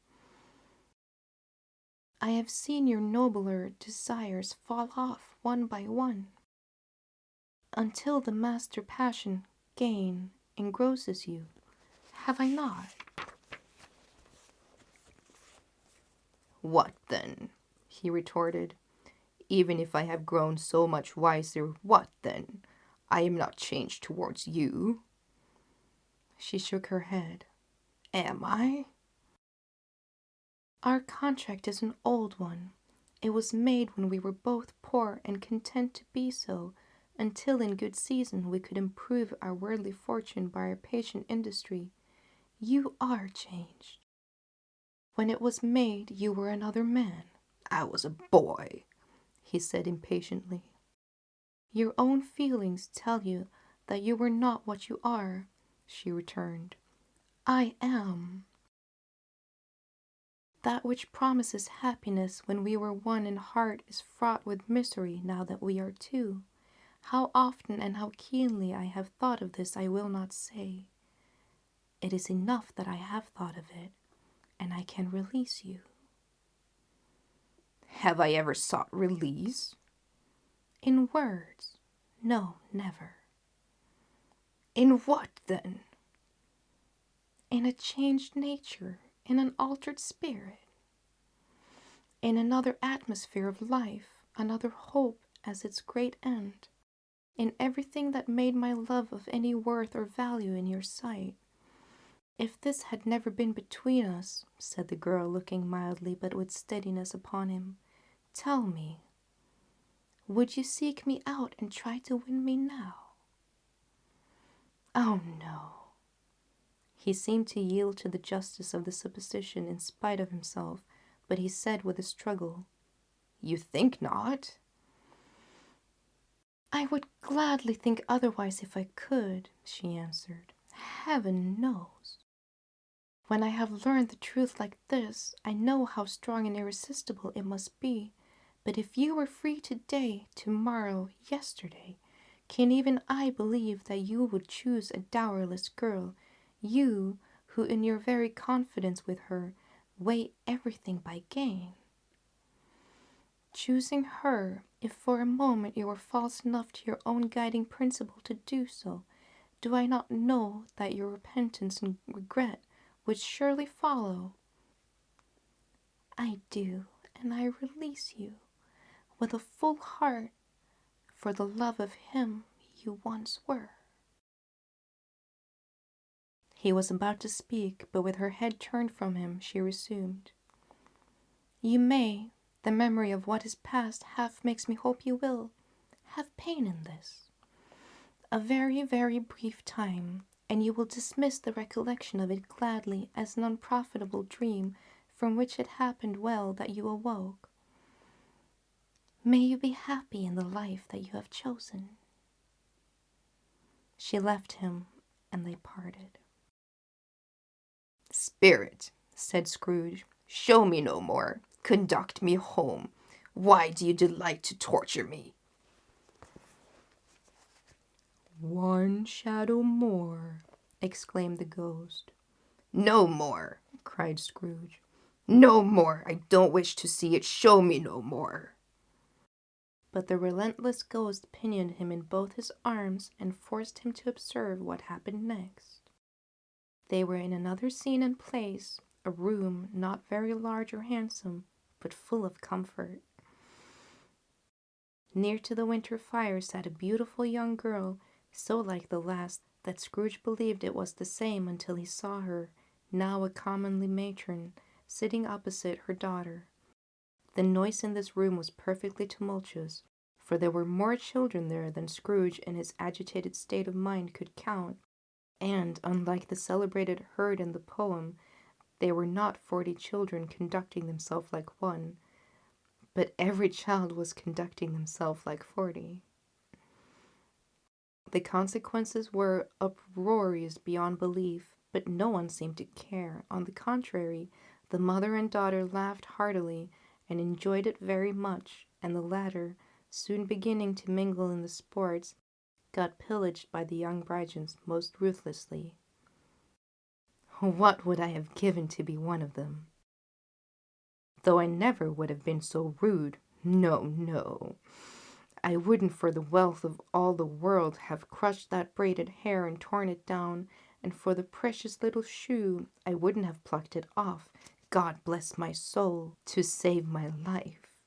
I have seen your nobler desires fall off one by one, until the master passion, gain, engrosses you. Have I not?" What then? He retorted. Even if I have grown so much wiser, what then? I am not changed towards you. She shook her head. Am I? Our contract is an old one. It was made when we were both poor and content to be so, until in good season we could improve our worldly fortune by our patient industry. You are changed. When it was made, you were another man. I was a boy, he said impatiently. Your own feelings tell you that you were not what you are, she returned. I am. That which promises happiness when we were one in heart is fraught with misery now that we are two. How often and how keenly I have thought of this I will not say. It is enough that I have thought of it, and I can release you. Have I ever sought release? In words, no, never. In what, then? In a changed nature, in an altered spirit, in another atmosphere of life, another hope as its great end, in everything that made my love of any worth or value in your sight. If this had never been between us, said the girl, looking mildly but with steadiness upon him, tell me, would you seek me out and try to win me now? Oh, no. He seemed to yield to the justice of the supposition in spite of himself, but he said with a struggle, You think not? I would gladly think otherwise if I could, she answered. Heaven knows. When I have learned the truth like this, I know how strong and irresistible it must be. But if you were free today, tomorrow, yesterday, can even I believe that you would choose a dowerless girl, you who in your very confidence with her weigh everything by gain? Choosing her, if for a moment you were false enough to your own guiding principle to do so, do I not know that your repentance and regret would surely follow? I do, and I release you, with a full heart, for the love of him you once were. He was about to speak, but with her head turned from him, she resumed. You may, the memory of what is past half makes me hope you will, have pain in this. A very, very brief time, and you will dismiss the recollection of it gladly as an unprofitable dream from which it happened well that you awoke. May you be happy in the life that you have chosen. She left him, and they parted. Spirit, said Scrooge, show me no more. Conduct me home. Why do you delight to torture me? One shadow more, exclaimed the ghost. No more, cried Scrooge. No more. I don't wish to see it. Show me no more. But the relentless ghost pinioned him in both his arms and forced him to observe what happened next. They were in another scene and place, a room not very large or handsome, but full of comfort. Near to the winter fire sat a beautiful young girl, so like the last that Scrooge believed it was the same until he saw her, now a commonly matron, sitting opposite her daughter. The noise in this room was perfectly tumultuous, for there were more children there than Scrooge in his agitated state of mind could count, and, unlike the celebrated herd in the poem, they were not 40 children conducting themselves like one, but every child was conducting themselves like 40. The consequences were uproarious beyond belief, but no one seemed to care. On the contrary, the mother and daughter laughed heartily and enjoyed it very much, and the latter, soon beginning to mingle in the sports, got pillaged by the young bridegrooms most ruthlessly. What would I have given to be one of them? Though I never would have been so rude. No, no. I wouldn't for the wealth of all the world have crushed that braided hair and torn it down, and for the precious little shoe I wouldn't have plucked it off. God bless my soul, to save my life.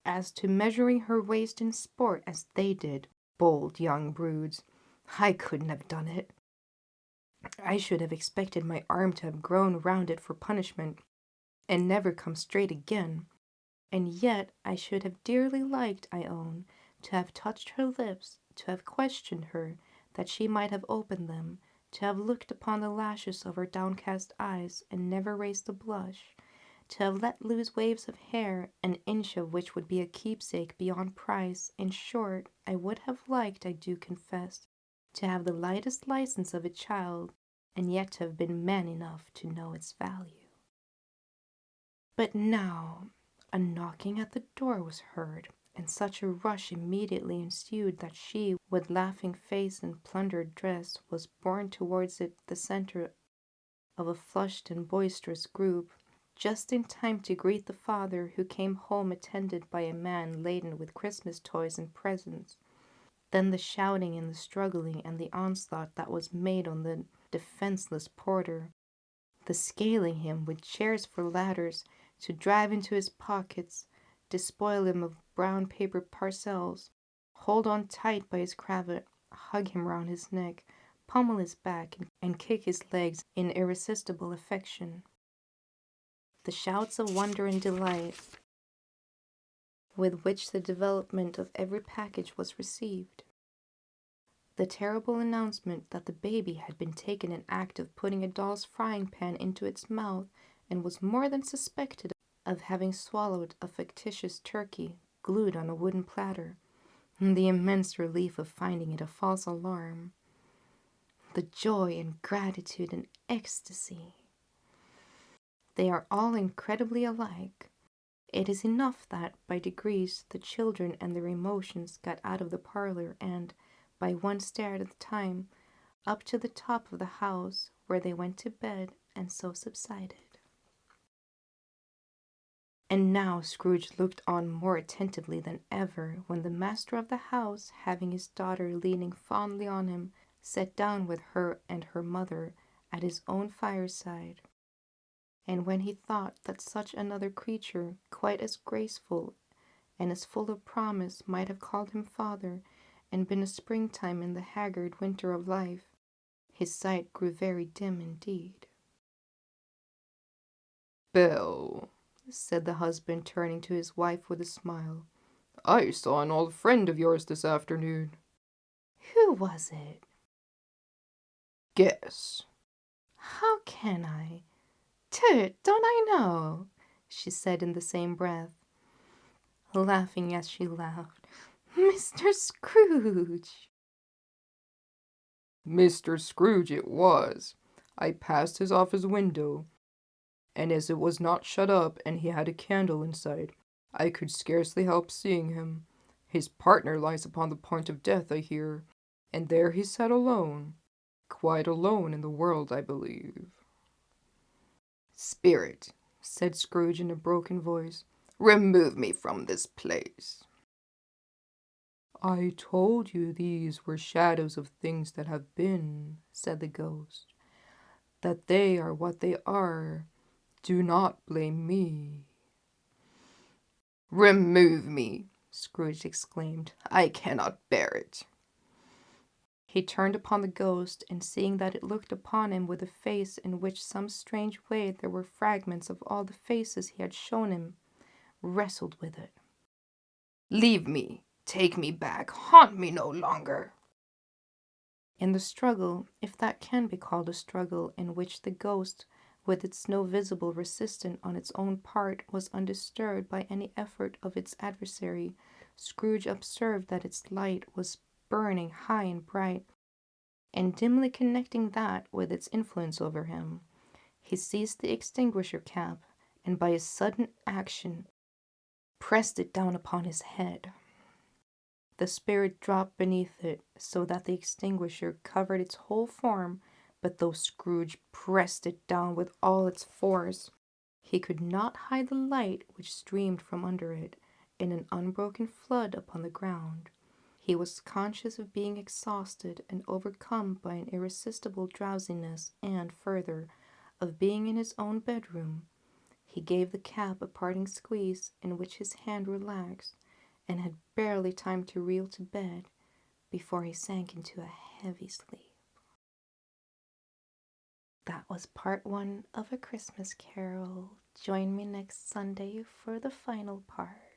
As to measuring her waist in sport as they did, bold young broods, I couldn't have done it. I should have expected my arm to have grown round it for punishment, and never come straight again. And yet I should have dearly liked, I own, to have touched her lips, to have questioned her, that she might have opened them, to have looked upon the lashes of her downcast eyes, and never raised a blush, to have let loose waves of hair, an inch of which would be a keepsake beyond price. In short, I would have liked, I do confess, to have the lightest license of a child, and yet to have been man enough to know its value. But now a knocking at the door was heard, and such a rush immediately ensued that she, with laughing face and plundered dress, was borne towards it, the centre of a flushed and boisterous group, just in time to greet the father, who came home attended by a man laden with Christmas toys and presents. Then the shouting and the struggling and the onslaught that was made on the defenseless porter, the scaling him with chairs for ladders, to drive into his pockets, despoil him of brown paper parcels, hold on tight by his cravat, hug him round his neck, pummel his back, and kick his legs in irresistible affection. The shouts of wonder and delight with which the development of every package was received. The terrible announcement that the baby had been taken in act of putting a doll's frying pan into its mouth, and was more than suspected of having swallowed a fictitious turkey glued on a wooden platter, and the immense relief of finding it a false alarm, the joy and gratitude and ecstasy. They are all incredibly alike. It is enough that, by degrees, the children and their emotions got out of the parlor, and, by one stair at a time, up to the top of the house, where they went to bed, and so subsided. And now Scrooge looked on more attentively than ever, when the master of the house, having his daughter leaning fondly on him, sat down with her and her mother at his own fireside. And when he thought that such another creature, quite as graceful and as full of promise, might have called him father, and been a springtime in the haggard winter of life, his sight grew very dim indeed. Belle, said the husband, turning to his wife with a smile, I saw an old friend of yours this afternoon. Who was it? Guess. How can I? Tut, don't I know? She said in the same breath, laughing as she laughed. Mr. Scrooge! Mr. Scrooge it was. I passed his office window, and as it was not shut up and he had a candle inside, I could scarcely help seeing him. His partner lies upon the point of death, I hear, and there he sat alone, quite alone in the world, I believe. Spirit, said Scrooge in a broken voice, remove me from this place. I told you these were shadows of things that have been, said the ghost, that they are what they are. Do not blame me. Remove me, Scrooge exclaimed. I cannot bear it. He turned upon the ghost, and seeing that it looked upon him with a face in which some strange way there were fragments of all the faces he had shown him, wrestled with it. Leave me, take me back, haunt me no longer. In the struggle, if that can be called a struggle, in which the ghost, with its no visible resistance on its own part, was undisturbed by any effort of its adversary, Scrooge observed that its light was burning high and bright, and dimly connecting that with its influence over him, he seized the extinguisher cap, and by a sudden action pressed it down upon his head. The spirit dropped beneath it, so that the extinguisher covered its whole form, but though Scrooge pressed it down with all its force, he could not hide the light which streamed from under it in an unbroken flood upon the ground. He was conscious of being exhausted and overcome by an irresistible drowsiness, and, further, of being in his own bedroom. He gave the cap a parting squeeze in which his hand relaxed, and had barely time to reel to bed before he sank into a heavy sleep. That was part 1 of A Christmas Carol. Join me next Sunday for the final part.